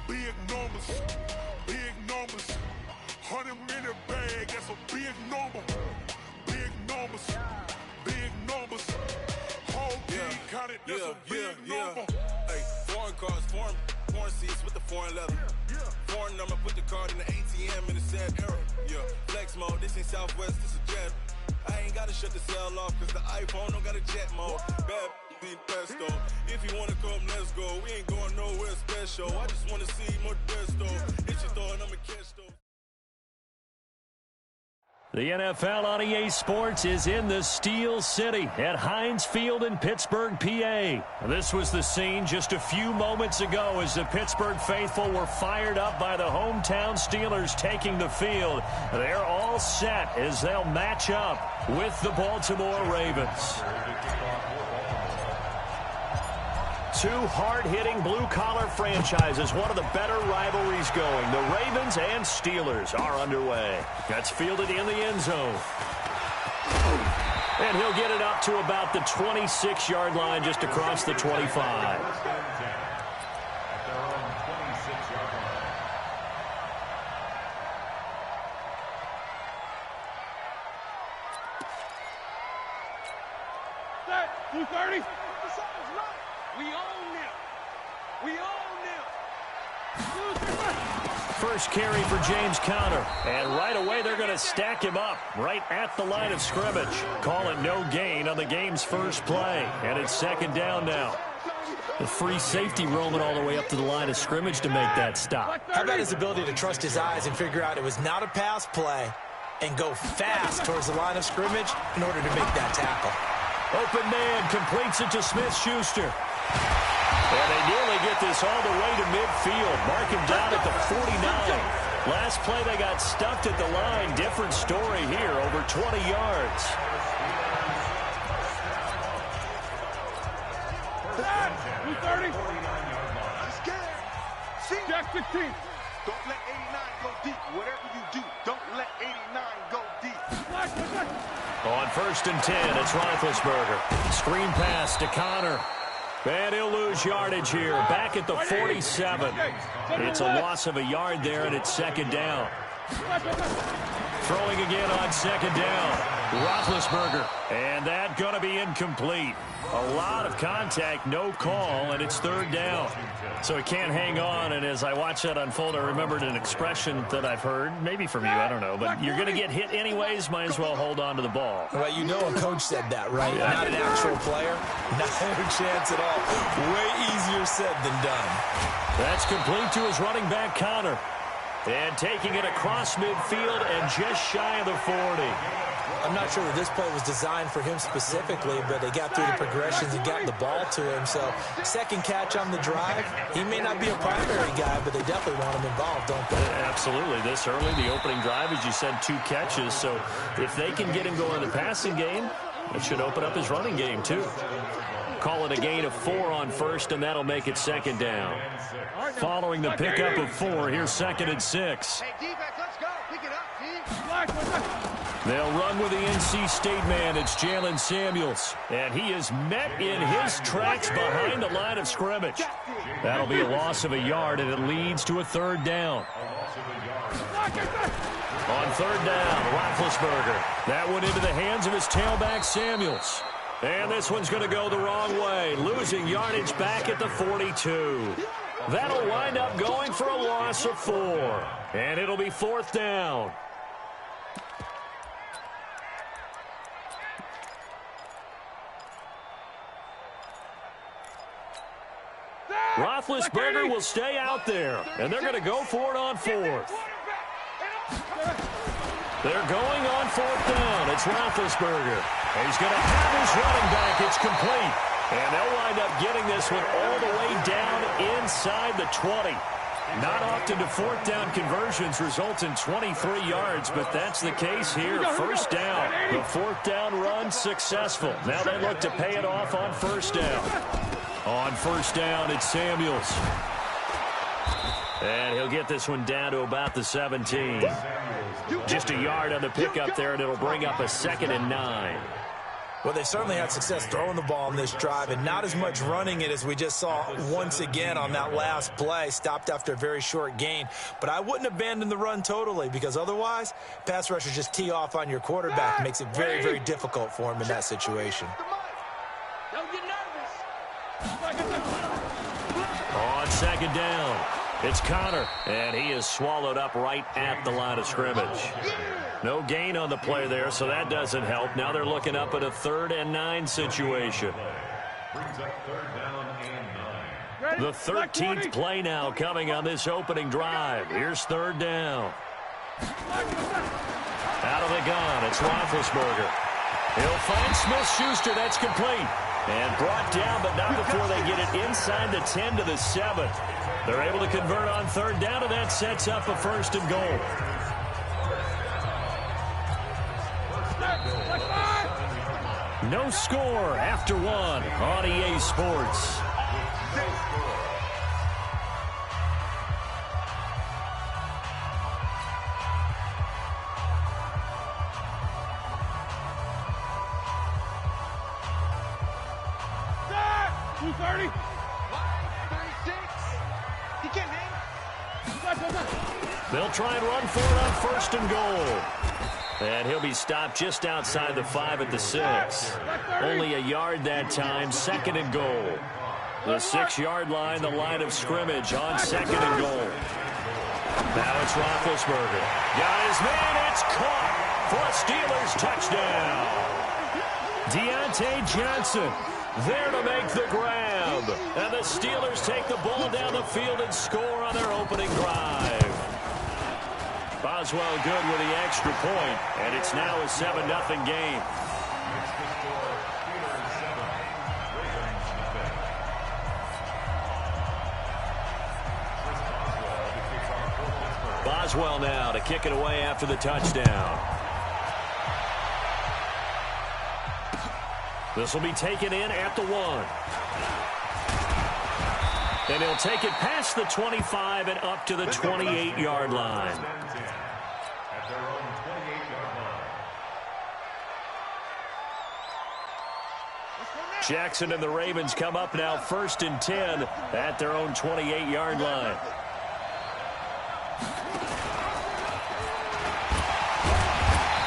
Big numbers, big numbers. 100-minute bag, that's a big number. Big numbers, big numbers. Whole team counted, that's a big number. Hey, foreign cars, foreign seats with the foreign leather. Foreign number, put the card in the ATM in the sad era. Flex mode, this ain't Southwest, this is Jet. I ain't gotta shut the cell off, cause the iPhone don't got a jet mode. Bad need pesto. If you wanna come, let's go. We ain't going nowhere special. I just wanna see more desto. Hit your throw and I'ma catch those. The NFL on EA Sports is in the Steel City at Heinz Field in Pittsburgh, PA. This was the scene just a few moments ago as the Pittsburgh faithful were fired up by the hometown Steelers taking the field. They're all set as they'll match up with the Baltimore Ravens. Two hard-hitting blue-collar franchises, one of the better rivalries going. The Ravens and Steelers are underway. That's fielded in the end zone. And he'll get it up to about the 26-yard line just across the 25. 230. We own them. We own them. First carry for James Conner. And right away, they're going to stack him up right at the line of scrimmage. Call it no gain on the game's first play. And it's second down now. The free safety roaming all the way up to the line of scrimmage to make that stop. How about his ability to trust his eyes and figure out it was not a pass play and go fast towards the line of scrimmage in order to make that tackle. Open man completes it to Smith-Schuster. And they nearly get this all the way to midfield. Mark him down at the 49. Last play they got stuffed at the line. Different story here, over 20 yards. Jack 16. Don't let 89 go deep. Whatever you do, don't let 89 go deep. On first and 10, it's Roethlisberger. Screen pass to Conner. And he'll lose yardage here. Back at the 47. It's a loss of a yard there, and it's second down. Throwing again on second down. Roethlisberger. And that going to be incomplete. A lot of contact, no call, and it's third down. So he can't hang on, and as I watch that unfold, I remembered an expression that I've heard, maybe from you, I don't know, but you're going to get hit anyways, might as well hold on to the ball. Well, you know a coach said that, right? Yeah. Not an actual player. Not a chance at all. Way easier said than done. That's complete to his running back, Conner. And taking it across midfield and just shy of the 40. I'm not sure that this play was designed for him specifically, but they got through the progressions and got the ball to him. So second catch on the drive. He may not be a primary guy, but they definitely want him involved, don't they? Absolutely. This early, the opening drive, as you said, 2 catches. So if they can get him going in the passing game, it should open up his running game too. Call it a gain of 4 on first, and that'll make it second down. Following the pickup of 4, here's second and 6. Hey, defense, let's go. Pick it up, team. They'll run with the NC State man. It's Jalen Samuels. And he is met in his tracks behind the line of scrimmage. That'll be a loss of a yard, and it leads to a third down. On third down, Roethlisberger. That one into the hands of his tailback, Samuels. And this one's going to go the wrong way, losing yardage back at the 42. That'll wind up going for a loss of 4. And it'll be fourth down. Roethlisberger will stay out there, and they're going to go for it on 4th. They're going on 4th down. It's Roethlisberger. And he's going to have his running back. It's complete. And they'll wind up getting this one all the way down inside the 20. Not often do 4th down conversions result in 23 yards, but that's the case here. First down. The 4th down run successful. Now they look to pay it off on first down. On first down, it's Samuels. And he'll get this one down to about the 17. Just a yard on the pickup there, and it'll bring up a 2nd and 9. Well, they certainly had success throwing the ball on this drive, and not as much running it as we just saw once again on that last play. Stopped after a very short gain. But I wouldn't abandon the run totally, because otherwise, pass rushers just tee off on your quarterback. It makes it very, very difficult for him in that situation. Don't get nervous. On second down, it's Conner, and he is swallowed up right at the line of scrimmage. No gain on the play there, so that doesn't help. Now they're looking up at a 3rd and 9 situation. The 13th play now coming on this opening drive. Here's 3rd down. Out of the gun, it's Roethlisberger. He'll find Smith-Schuster. That's complete. And brought down, but not before they get it inside the 10 to the 7. They're able to convert on 3rd down, and that sets up a 1st and goal. No score after 1 on EA Sports. They'll try and run for it on 1st and goal. And he'll be stopped just outside the 5 at the 6. Only a yard that time, 2nd and goal. The 6-yard line, the line of scrimmage on 2nd and goal. Now it's Roethlisberger. Got his man, it's caught for a Steelers touchdown. Deontay Johnson there to make the grab. And the Steelers take the ball down the field and score on their opening drive. Boswell good with the extra point, and it's now a 7-0 game. Boswell now to kick it away after the touchdown. This will be taken in at the 1. And he'll take it past the 25 and up to the 28-yard line. Jackson and the Ravens come up now 1st and 10 at their own 28-yard line.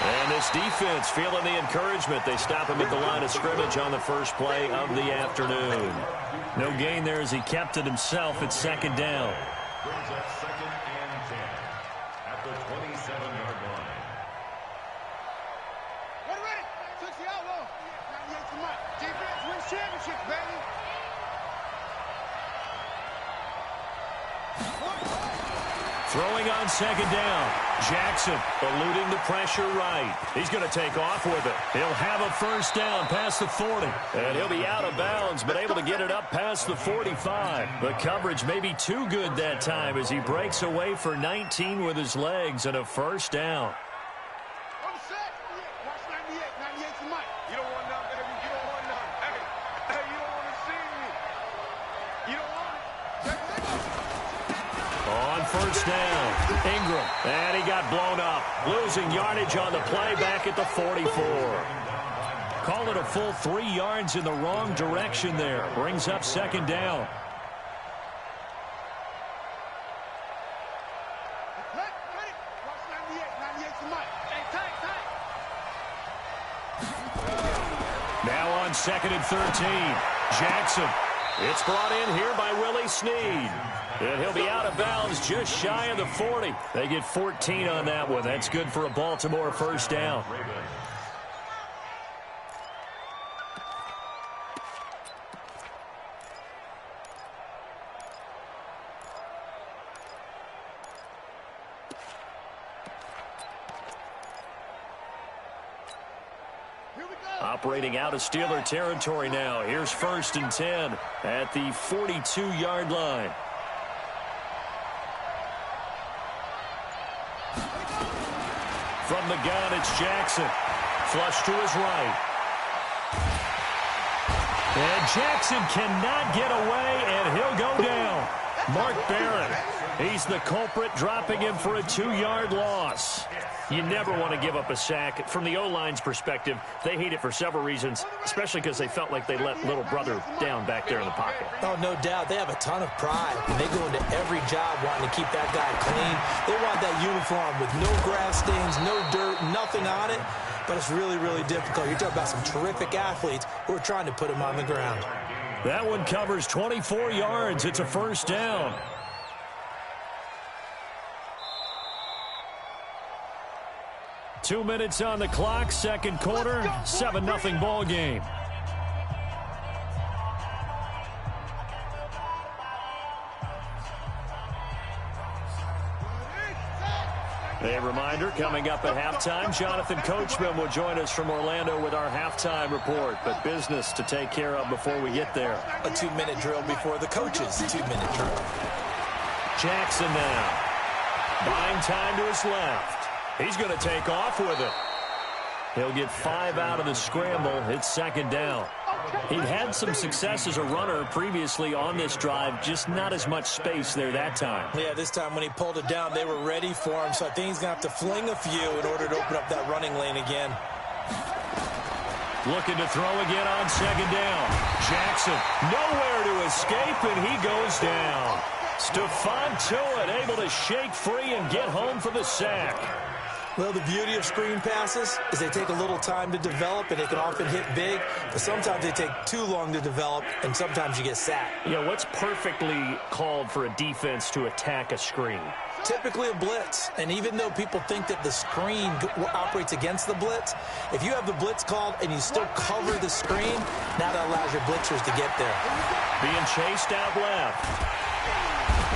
And this defense feeling the encouragement. They stop him at the line of scrimmage on the first play of the afternoon. No gain there as he kept it himself at 2nd down. Brings up 2nd and 10 at the 27-yard line. Ready. Took the outlaw. Defense wins championship, baby. Throwing on 2nd down. Jackson eluding the pressure right. He's going to take off with it. He'll have a 1st down past the 40. And he'll be out of bounds, but able to get it up past the 45. The coverage may be too good that time as he breaks away for 19 with his legs and a 1st down. I'm set. Watch 98. 98's the mic. You don't want none, baby. You don't want none. Hey, you don't want to see me. You don't want it. On 1st down, Ingram, and he got blown up. Losing yardage on the play back at the 44. Call it a full 3 yards in the wrong direction there. Brings up 2nd down. Now on 2nd and 13, Jackson. It's brought in here by Willie Snead. And he'll be out of bounds just shy of the 40. They get 14 on that one. That's good for a Baltimore 1st down. Operating out of Steeler territory now. Here's 1st and 10 at the 42-yard line. From the gun, it's Jackson. Flush to his right. And Jackson cannot get away, and he'll go down. Mark Barron, he's the culprit, dropping him for a 2-yard loss. You never want to give up a sack. From the O-line's perspective, they hate it for several reasons, especially because they felt like they let little brother down back there in the pocket. Oh, no doubt. They have a ton of pride, and they go into every job wanting to keep that guy clean. They want that uniform with no grass stains, no dirt, nothing on it, but it's really, really difficult. You're talking about some terrific athletes who are trying to put him on the ground. That one covers 24 yards. It's a 1st down. Two minutes on the clock, 2nd quarter, 7-0 ball game. A reminder, coming up at halftime, Jonathan Coachman will join us from Orlando with our halftime report, but business to take care of before we get there. A 2-minute drill before the coach's 2-minute drill. Jackson now. Buying time to his left. He's going to take off with it. He'll get 5 out of the scramble. It's 2nd down. He'd had some success as a runner previously on this drive, just not as much space there that time. Yeah, this time when he pulled it down, they were ready for him, so I think he's going to have to fling a few in order to open up that running lane again. Looking to throw again on 2nd down. Jackson, nowhere to escape, and he goes down. Stephon Tuitt able to shake free and get home for the sack. Well, the beauty of screen passes is they take a little time to develop, and they can often hit big, but sometimes they take too long to develop, and sometimes you get sacked. Yeah, what's perfectly called for a defense to attack a screen? Typically a blitz, and even though people think that the screen operates against the blitz, if you have the blitz called and you still cover the screen, now that allows your blitzers to get there. Being chased out left.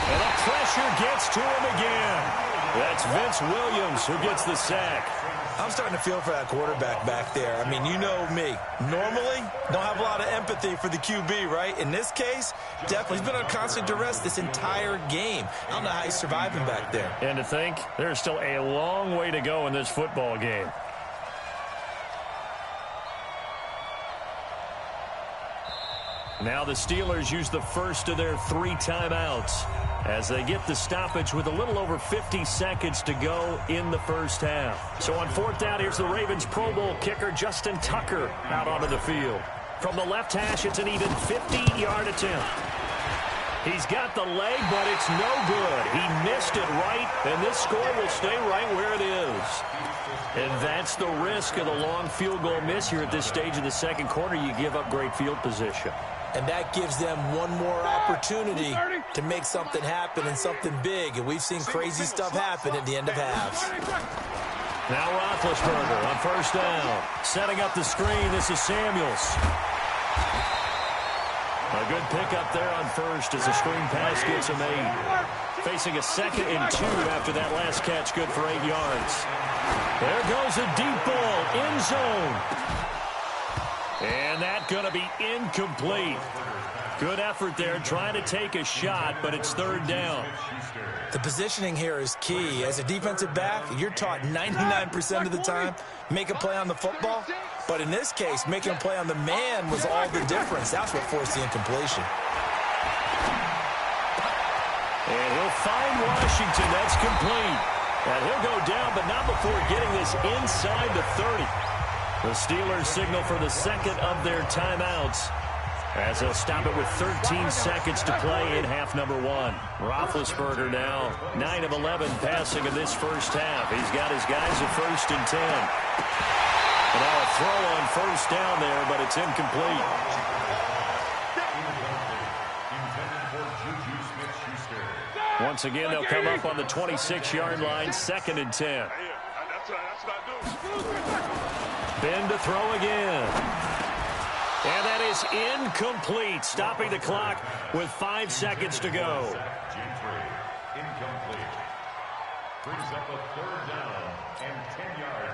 And the pressure gets to him again. That's Vince Williams who gets the sack. I'm starting to feel for that quarterback back there. I mean, you know me. Normally, don't have a lot of empathy for the QB, right? In this case, definitely. He's been on constant duress this entire game. I don't know how he's surviving back there. And to think, there's still a long way to go in this football game. Now the Steelers use the first of their 3 timeouts as they get the stoppage with a little over 50 seconds to go in the first half. So on 4th down, here's the Ravens Pro Bowl kicker Justin Tucker out onto the field. From the left hash, it's an even 50-yard attempt. He's got the leg, but it's no good. He missed it right, and this score will stay right where it is. And that's the risk of the long field goal miss here at this stage of the second quarter. You give up great field position. And that gives them one more opportunity to make something happen and something big. And we've seen crazy stuff happen at the end of halves. Now Roethlisberger on 1st down. Setting up the screen, this is Samuels. A good pickup there on 1st as the screen pass gets him 8. Facing a 2nd and 2 after that last catch, good for 8 yards. There goes a deep ball, end zone. And that's going to be incomplete. Good effort there, trying to take a shot, but it's 3rd down. The positioning here is key. As a defensive back, you're taught 99% of the time, make a play on the football. But in this case, making a play on the man was all the difference. That's what forced the incompletion. And he'll find Washington. That's complete. And he'll go down, but not before getting this inside the 30. The Steelers signal for the 2nd of their timeouts as they'll stop it with 13 seconds to play in half number 1. Roethlisberger now 9 of 11 passing in this first half. He's got his guys at 1st and 10. And now a throw on 1st down there, but it's incomplete. Once again, they'll come up on the 26-yard line, 2nd and 10. Ben to throw again. And that is incomplete, stopping the clock with 5 seconds to go.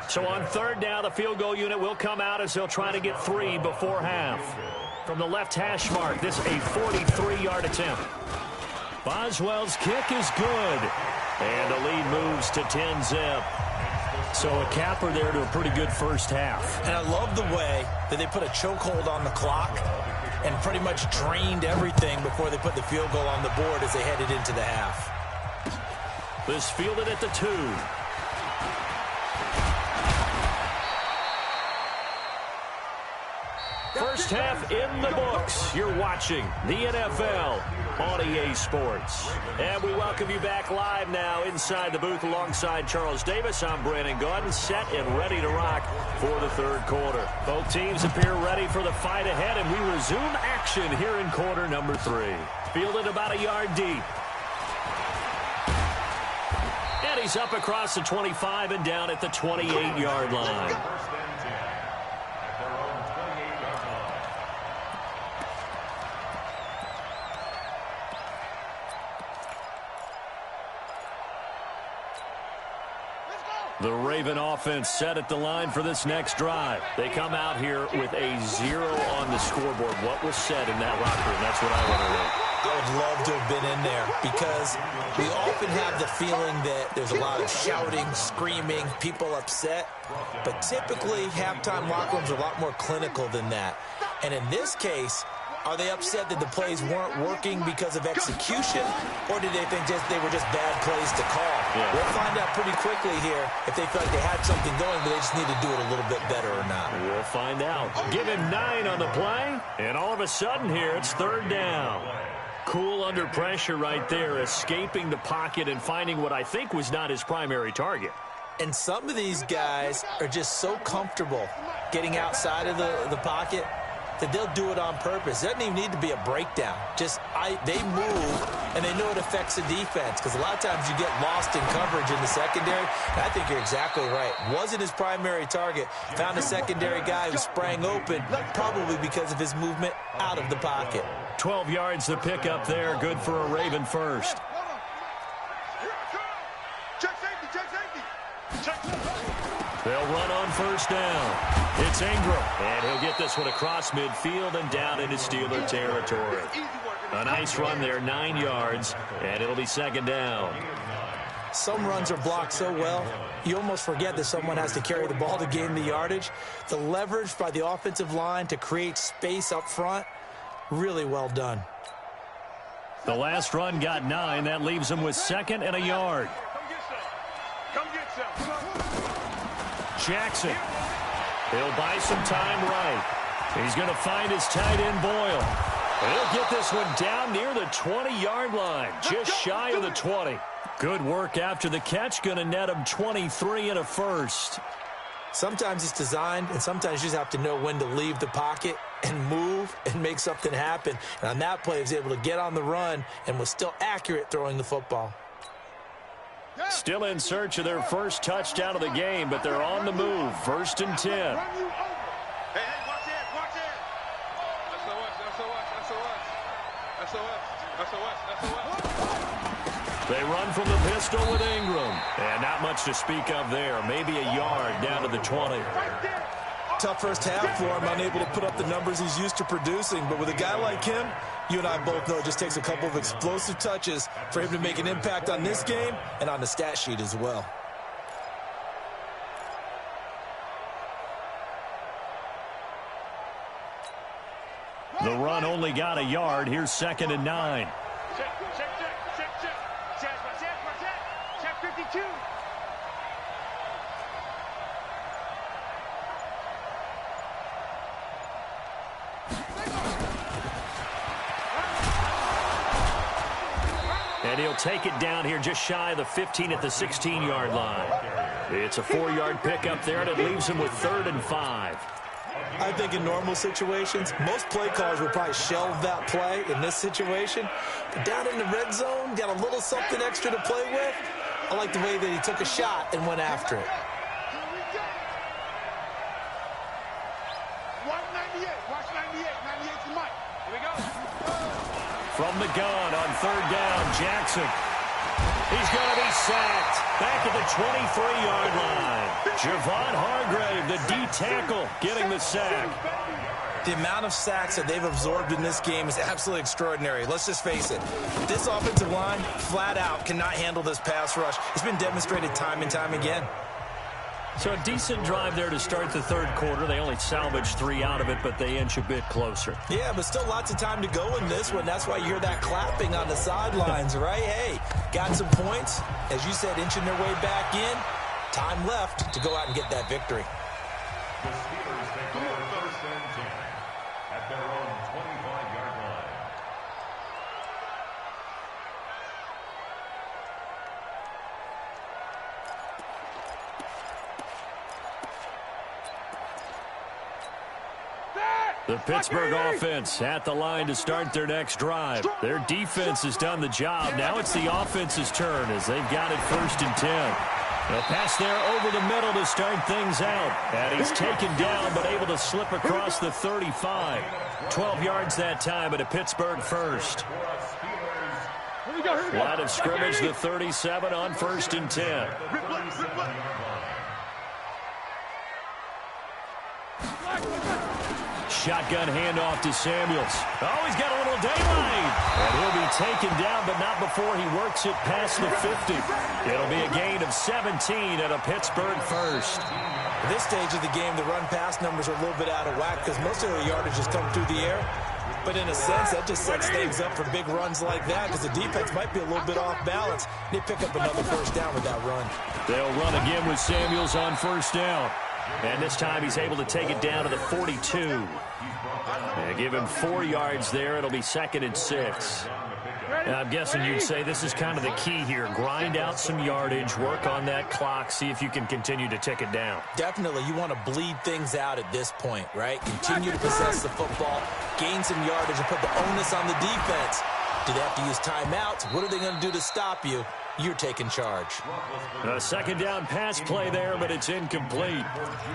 So on 3rd down, the field goal unit will come out as they'll try to get 3 before half. From the left hash mark, this a 43-yard attempt. Boswell's kick is good. And the lead moves to 10-zip. So a capper there to a pretty good first half. And I love the way that they put a chokehold on the clock and pretty much drained everything before they put the field goal on the board as they headed into the half. This fielded at the 2. First half in the books. You're watching the NFL on EA Sports. And we welcome you back live now inside the booth alongside Charles Davis. I'm Brandon Gaudin, set and ready to rock for the 3rd quarter. Both teams appear ready for the fight ahead, and we resume action here in quarter number 3. Fielded about a yard deep. And he's up across the 25 and down at the 28-yard line. The Raven offense set at the line for this next drive. They come out here with a 0 on the scoreboard. What was said in that locker room? That's what I want to know. I would love to have been in there because we often have the feeling that there's a lot of shouting, screaming, people upset. But typically, halftime locker rooms are a lot more clinical than that. And in this case, are they upset that the plays weren't working because of execution, or did they think they were just bad plays to call? Yeah. We'll find out pretty quickly here if they felt like they had something going, but they just need to do it a little bit better or not. We'll find out. Give him 9 on the play, and all of a sudden here, it's 3rd down. Cool under pressure right there, escaping the pocket and finding what I think was not his primary target. And some of these guys are just so comfortable getting outside of the pocket that they'll do it on purpose. It doesn't even need to be a breakdown. They move, and they know it affects the defense, because a lot of times you get lost in coverage in the secondary. And I think you're exactly right. Wasn't his primary target. Found a secondary guy who sprang open, probably because of his movement out of the pocket. 12 yards to pick up there. Good for a Raven first. They'll run on first down. It's Ingram, and he'll get this one across midfield and down into Steeler territory. A nice run there, 9 yards, and it'll be second down. Some runs are blocked so well, you almost forget that someone has to carry the ball to gain the yardage. The leverage by the offensive line to create space up front, really well done. The last run got 9. That leaves him with 2nd and a yard. Come get some. Jackson. He'll buy some time right. He's going to find his tight end, Boyle. He'll get this one down near the 20-yard line, just shy of the 20. Good work after the catch. Going to net him 23 and a first. Sometimes it's designed, and sometimes you just have to know when to leave the pocket and move and make something happen. And on that play, he was able to get on the run and was still accurate throwing the football. Still in search of their first touchdown of the game, but they're on the move. 1st and 10. Hey, watch it. SOS. They run from the pistol with Ingram. And not much to speak of there. Maybe a yard down to the 20. Tough first half for him, unable to put up the numbers he's used to producing. But with a guy like him, you and I both know it just takes a couple of explosive touches for him to make an impact on this game and on the stat sheet as well. The run only got a yard. Here's 2nd and 9. Check. Check 52. And he'll take it down here just shy of the 15 at the 16-yard line. It's a 4-yard pickup there, and it leaves him with 3rd and 5. I think in normal situations, most play callers would probably shelve that play in this situation. But down in the red zone, got a little something extra to play with. I like the way that he took a shot and went after it. Watch 98. Watch 98. 98's the mic. Here we go. From the gun on 3rd down, Jackson. He's going to be sacked back at the 23-yard line. Javon Hargrave, the D tackle, getting the sack. The amount of sacks that they've absorbed in this game is absolutely extraordinary. Let's just face it. This offensive line, flat out, cannot handle this pass rush. It's been demonstrated time and time again. So a decent drive there to start the 3rd quarter. They only salvaged 3 out of it, but they inch a bit closer. Yeah, but still lots of time to go in this one. That's why you hear that clapping on the sidelines, right? Hey, got some points. As you said, inching their way back in. Time left to go out and get that victory. The Steelers take over 1st and 10 at their own 25-yard line. The Pittsburgh offense at the line to start their next drive. Their defense has done the job. Now it's the offense's turn as they've got it 1st and 10. They'll pass there over the middle to start things out. And he's taken down but able to slip across the 35. 12 yards that time at a Pittsburgh first. Line of scrimmage, the 37 on 1st and 10. Shotgun handoff to Samuels. Oh, he's got a little daylight. And he'll be taken down, but not before he works it past the 50. It'll be a gain of 17 at a Pittsburgh first. At this stage of the game, the run-pass numbers are a little bit out of whack because most of the yardage has come through the air. But in a sense, that just sets things up for big runs like that because the defense might be a little bit off balance. They pick up another 1st down with that run. They'll run again with Samuels on 1st down. And this time he's able to take it down to the 42. And give him 4 yards there. It'll be 2nd and 6. And I'm guessing you'd say this is kind of the key here. Grind out some yardage, work on that clock, see if you can continue to tick it down. Definitely. You want to bleed things out at this point, right? Continue to possess the football, gain some yardage, and put the onus on the defense. Do they have to use timeouts? What are they going to do to stop you? You're taking charge. A 2nd down pass play there, but it's incomplete.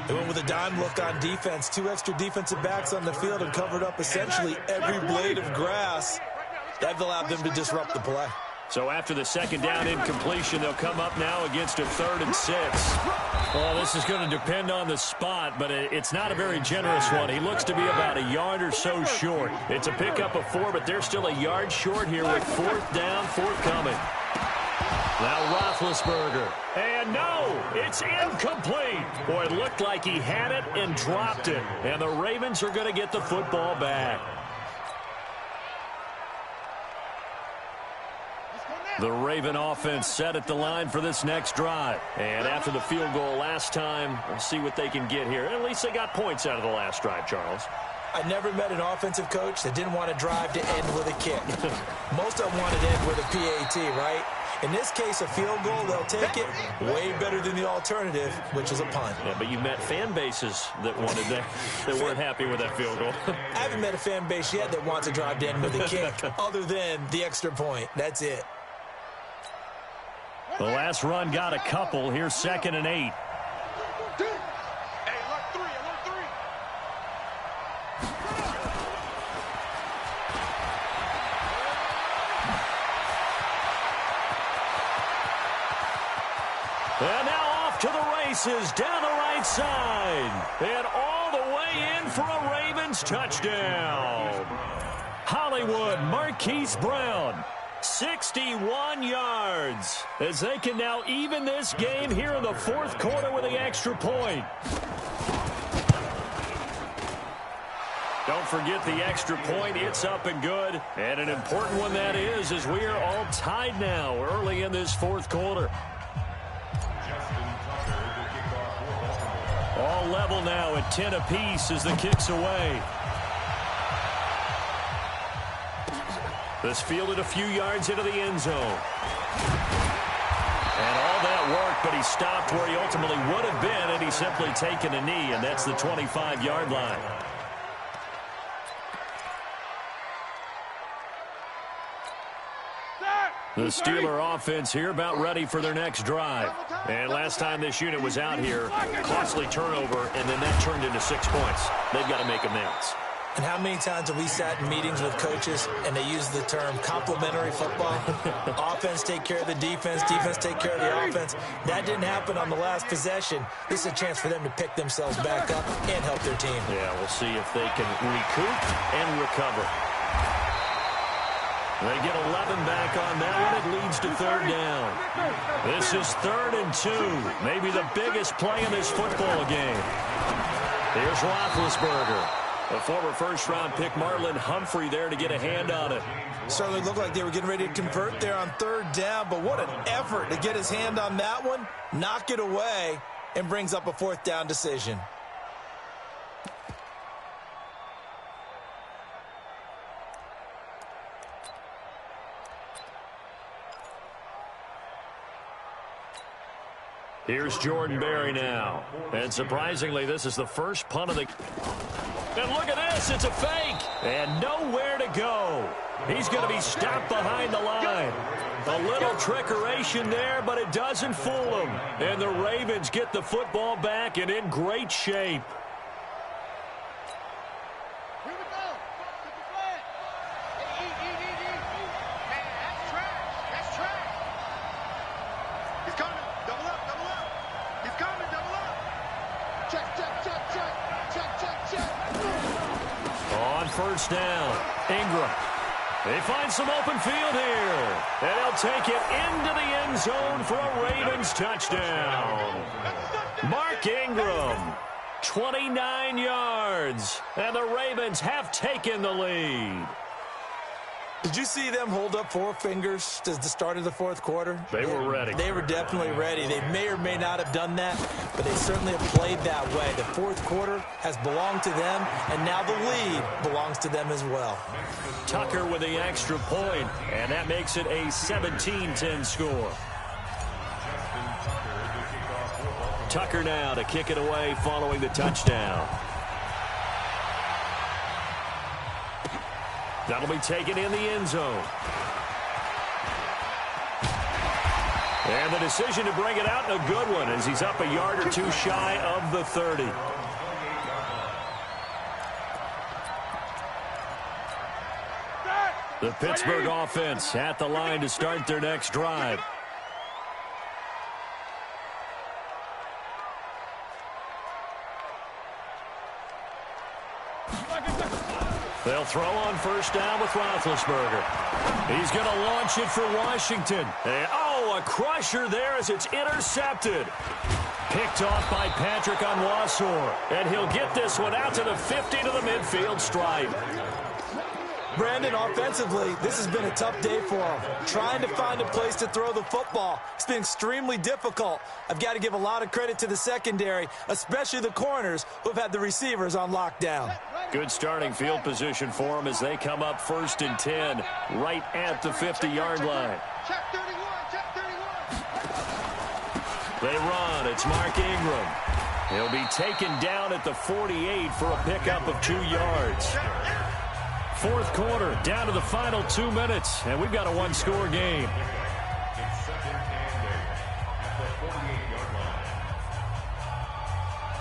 They went with a dime look on defense. 2 extra defensive backs on the field and covered up essentially every blade of grass. That allowed them to disrupt the play. So after the 2nd down incompletion, they'll come up now against a 3rd and 6. Well, this is going to depend on the spot, but it's not a very generous one. He looks to be about a yard or so short. It's a pickup of 4, but they're still a yard short here with 4th down, 4th coming. Now Roethlisberger. And no, it's incomplete. Boy, it looked like he had it and dropped it. And the Ravens are going to get the football back. The Raven offense set at the line for this next drive. And after the field goal last time, we'll see what they can get here. At least they got points out of the last drive, Charles. I never met an offensive coach that didn't want to drive to end with a kick. Most of them wanted to end with a PAT, right? In this case, a field goal, they'll take it way better than the alternative, which is a punt. Yeah, but you met fan bases that wanted that weren't happy with that field goal. I haven't met a fan base yet that wants to drive to end with a kick other than the extra point. That's it. The last run got a couple. Here's 2nd and 8. Hey, look 3, look 3. And now off to the races down the right side. And all the way in for a Ravens touchdown. Hollywood Marquise Brown. 61 yards as they can now even this game here in the 4th quarter with the extra point. Don't forget the extra point. It's up and good. And an important one that is, as we are all tied now early in this 4th quarter. All level now at 10 apiece as the kick's away. This fielded a few yards into the end zone. And all that worked, but he stopped where he ultimately would have been, and he's simply taken a knee, and that's the 25-yard line. The Steeler offense here about ready for their next drive. And last time this unit was out here, costly turnover, and then that turned into 6 points. They've got to make amends. And how many times have we sat in meetings with coaches and they use the term complementary football? Offense take care of the defense, defense take care of the offense. That didn't happen on the last possession. This is a chance for them to pick themselves back up and help their team. Yeah, we'll see if they can recoup and recover. They get 11 back on that one. It leads to 3rd down. This is 3rd and 2. Maybe the biggest play in this football game. Here's Roethlisberger. The former first-round pick Marlon Humphrey there to get a hand on it. Certainly looked like they were getting ready to convert there on 3rd down, but what an effort to get his hand on that one, knock it away, and brings up a 4th down decision. Here's Jordan Berry now. And surprisingly, this is the first punt of the... And look at this, it's a fake. And nowhere to go. He's going to be stopped behind the line. A little trickeration there, but it doesn't fool him. And the Ravens get the football back and in great shape. First down, Ingram. They find some open field here. And he'll take it into the end zone for a Ravens touchdown. Mark Ingram, 29 yards. And the Ravens have taken the lead. Did you see them hold up four fingers at the start of the fourth quarter? They were ready. They were definitely ready. They may or may not have done that, but they certainly have played that way. The fourth quarter has belonged to them, and now the lead belongs to them as well. Tucker with the extra point, and that makes it a 17-10 score. Tucker now to kick it away following the touchdown. That'll be taken in the end zone. And the decision to bring it out, a good one, as he's up a yard or two shy of the 30. The Pittsburgh offense at the line to start their next drive. They'll throw on first down with Roethlisberger. He's going to launch it for Washington. A crusher there as it's intercepted. Picked off by Patrick Onwuasor. And he'll get this one out to the 50 to the midfield stripe. Brandon, offensively, this has been a tough day for him. Trying to find a place to throw the football. It's been extremely difficult. I've got to give a lot of credit to the secondary, especially the corners who've had the receivers on lockdown. Good starting field position for them as they come up 1st and 10, right at the 50-yard line. Check 31, check 31. They run. It's Mark Ingram. He'll be taken down at the 48 for a pickup of 2 yards. Fourth quarter, down to the final 2 minutes, and we've got a one-score game.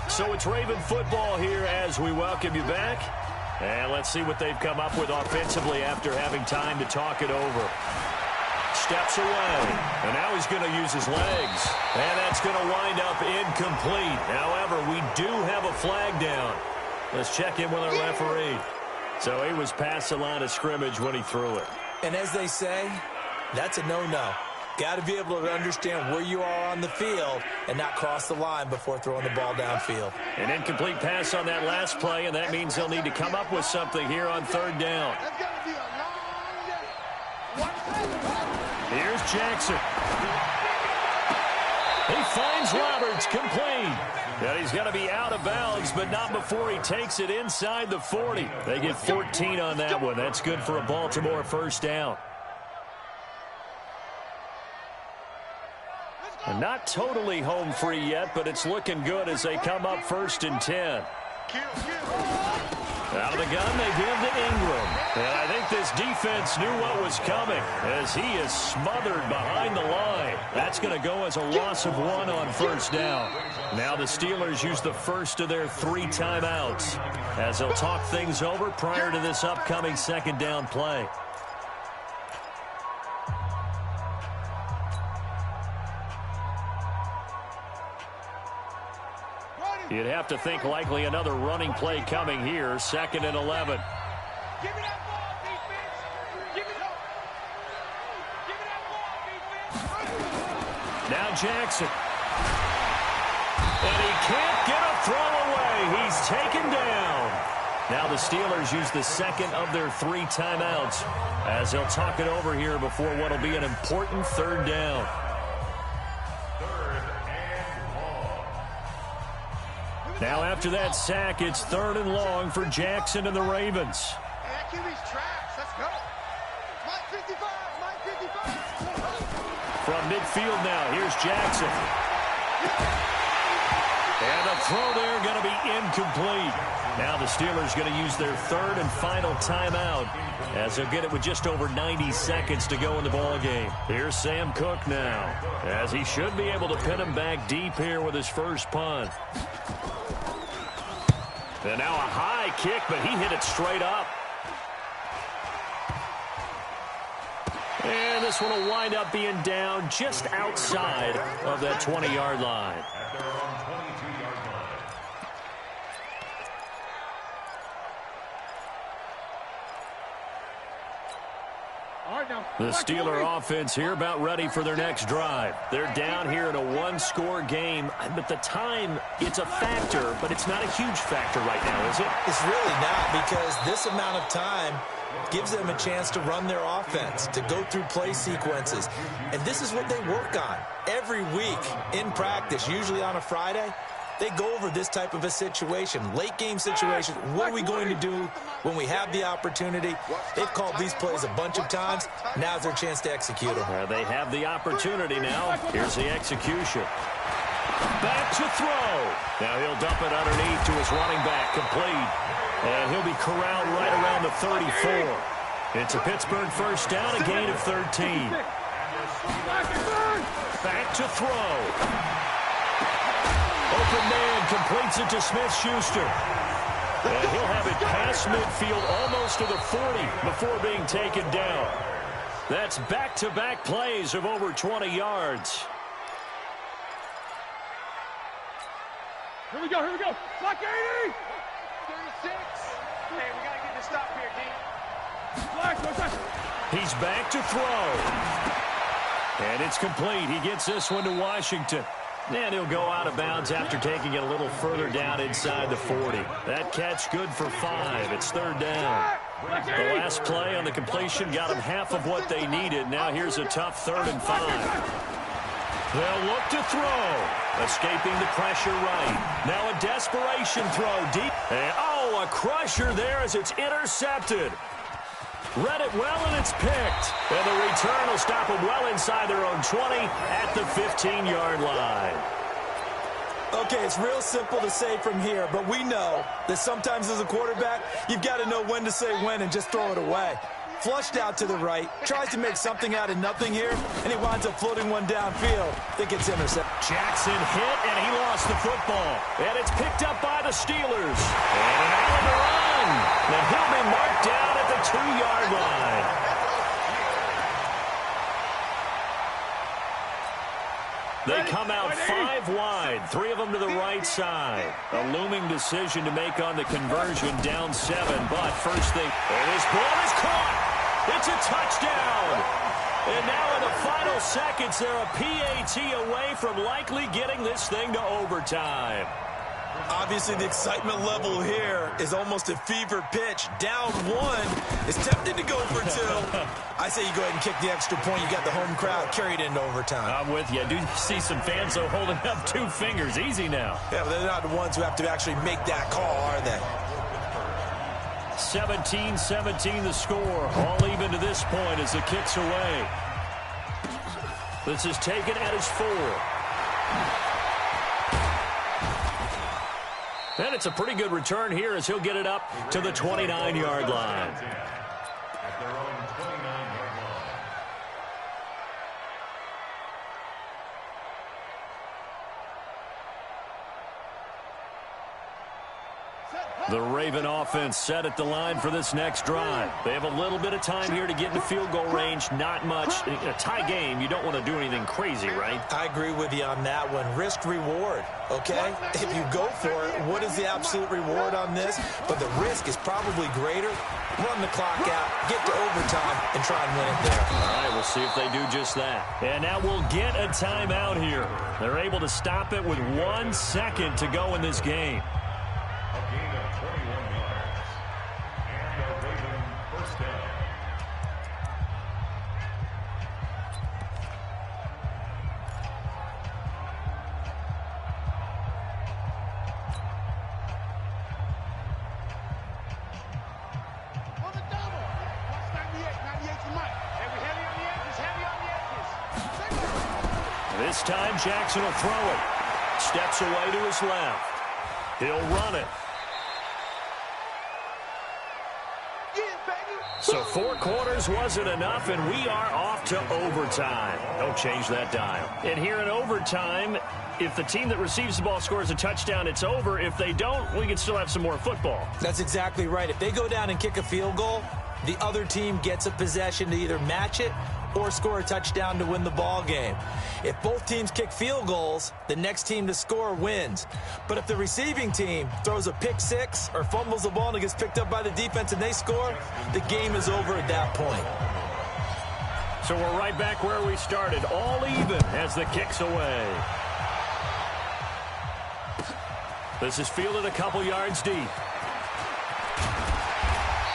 So it's Raven football here as we welcome you back. And let's see what they've come up with offensively after having time to talk it over. Steps away, and now he's going to use his legs. And that's going to wind up incomplete. However, we do have a flag down. Let's check in with our referee. So he was past the line of scrimmage when he threw it. And as they say, that's a no-no. Got to be able to understand where you are on the field and not cross the line before throwing the ball downfield. An incomplete pass on that last play, and that means they'll need to come up with something here on 3rd down. Here's Jackson. He finds Roberts complete. And he's going to be out of bounds, but not before he takes it inside the 40. They get 14 on that one. That's good for a Baltimore first down. And not totally home free yet, but it's looking good as they come up 1st and 10. Out of the gun, they give to Ingram. And I think this defense knew what was coming as he is smothered behind the line. That's going to go as a loss of 1 on first down. Now the Steelers use the first of their 3 timeouts as they'll talk things over prior to this upcoming 2nd down play. You'd have to think likely another running play coming here. 2nd and 11. Give me that ball, defense. Give me that. Give me that ball, defense. Now Jackson. And he can't get a throw away. He's taken down. Now the Steelers use the 2nd of their 3 timeouts as they'll talk it over here before what will be an important 3rd down. Now after that sack, it's 3rd and long for Jackson and the Ravens. Hey, that QB's trash. Let's go. Mike 55, Mike 55. From midfield now, here's Jackson. And the throw there going to be incomplete. Now the Steelers going to use their 3rd and final timeout as they'll get it with just over 90 seconds to go in the ball game. Here's Sam Cook now as he should be able to pin him back deep here with his first punt. And now a high kick, but he hit it straight up. And this one will wind up being down just outside of that 20-yard line. The Steeler offense here about ready for their next drive. They're down here in a 1-score game, but the time, it's a factor, but it's not a huge factor right now, is it? It's really not, because this amount of time gives them a chance to run their offense, to go through play sequences. And this is what they work on every week in practice, usually on a Friday. They go over this type of a situation, late-game situation. What are we going to do when we have the opportunity? They've called these plays a bunch of times. Now's their chance to execute them. They have the opportunity now. Here's the execution. Back to throw. Now he'll dump it underneath to his running back, complete. And he'll be corralled right around the 34. It's a Pittsburgh first down, a gain of 13. Back to throw. Open man completes it to Smith-Schuster. And he'll have it past midfield almost to the 40 before being taken down. That's back-to-back plays of over 20 yards. Here we go. Block 80! 36. Hey, we got to get this stop here, D. He's back to throw. And it's complete. He gets this one to Washington. And he'll go out of bounds after taking it a little further down inside the 40. That catch good for 5. It's third down. The last play on the completion got them half of what they needed. Now here's a tough 3rd and 5. They'll look to throw. Escaping the pressure right. Now a desperation throw deep. And, a crusher there as it's intercepted. Read it well, and it's picked. And the return will stop them well inside their own 20 at the 15-yard line. Okay, it's real simple to say from here, but we know that sometimes as a quarterback, you've got to know when to say when and just throw it away. Flushed out to the right, tries to make something out of nothing here, and he winds up floating one downfield that gets intercepted. Jackson hit, and he lost the football. And it's picked up by the Steelers. And an Allen to run. And he'll be marked down at the 2-yard line. They come out 5 wide, 3 of them to the right side. A looming decision to make on the conversion, down 7, but first thing, and his ball is caught. It's a touchdown. And now in the final seconds, they're a PAT away from likely getting this thing to overtime. Obviously, the excitement level here is almost a fever pitch. Down 1 is tempted to go for 2. I say you go ahead and kick the extra point. You got the home crowd carried into overtime. I'm with you. I do see some fans, though, holding up 2 fingers. Easy now. Yeah, but they're not the ones who have to actually make that call, are they? 17-17 the score. All even to this point as the kick's away. This is taken at his 4. And it's a pretty good return here as he'll get it up to the 29-yard line. At their own 29-yard line. The Raven offense set at the line for this next drive. They have a little bit of time here to get into field goal range. Not much. In a tie game, you don't want to do anything crazy, right? I agree with you on that one. Risk reward, okay? If you go for it, what is the absolute reward on this? But the risk is probably greater. Run the clock out, get to overtime, and try and win it there. All right, we'll see if they do just that. And now we'll get a timeout here. They're able to stop it with 1 second to go in this game. A gain of 21 yards. And a Raven first down. On the double. Watch 98. 98 to Mike. Hey, we heavy on the edges. Heavy on the edges. This time, Jackson will throw it. Steps away to his left. He'll run it. So 4 quarters wasn't enough, and we are off to overtime. Don't change that dial. And here in overtime, if the team that receives the ball scores a touchdown, it's over. If they don't, we can still have some more football. That's exactly right. If they go down and kick a field goal, the other team gets a possession to either match it or score a touchdown to win the ball game. If both teams kick field goals, the next team to score wins. But if the receiving team throws a pick 6 or fumbles the ball and it gets picked up by the defense and they score, the game is over at that point. So we're right back where we started, all even as the kick's away. This is fielded a couple yards deep.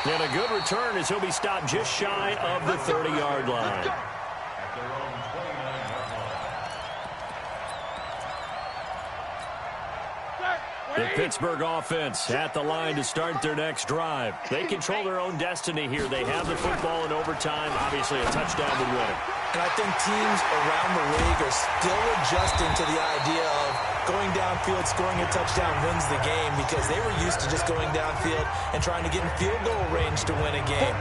And a good return as he'll be stopped just shy of the 30-yard line. At their own 29-yard line. The Pittsburgh offense at the line to start their next drive. They control their own destiny here. They have the football in overtime. Obviously, a touchdown would win it. And I think teams around the league are still adjusting to the idea of going downfield, scoring a touchdown wins the game, because they were used to just going downfield and trying to get in field goal range to win a game.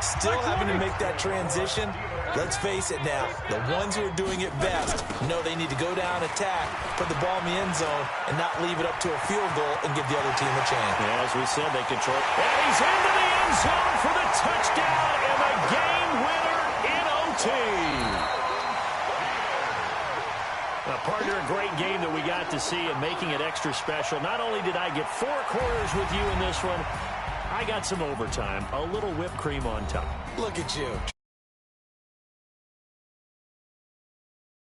Still having to make that transition. Let's face it now, the ones who are doing it best know they need to go down, attack, put the ball in the end zone, and not leave it up to a field goal and give the other team a chance. Yeah, as we said, they control. And he's into the end zone for the touchdown and the game winner in OT. Partner, a great game that we got to see and making it extra special. Not only did I get 4 quarters with you in this one, I got some overtime, a little whipped cream on top. Look at you.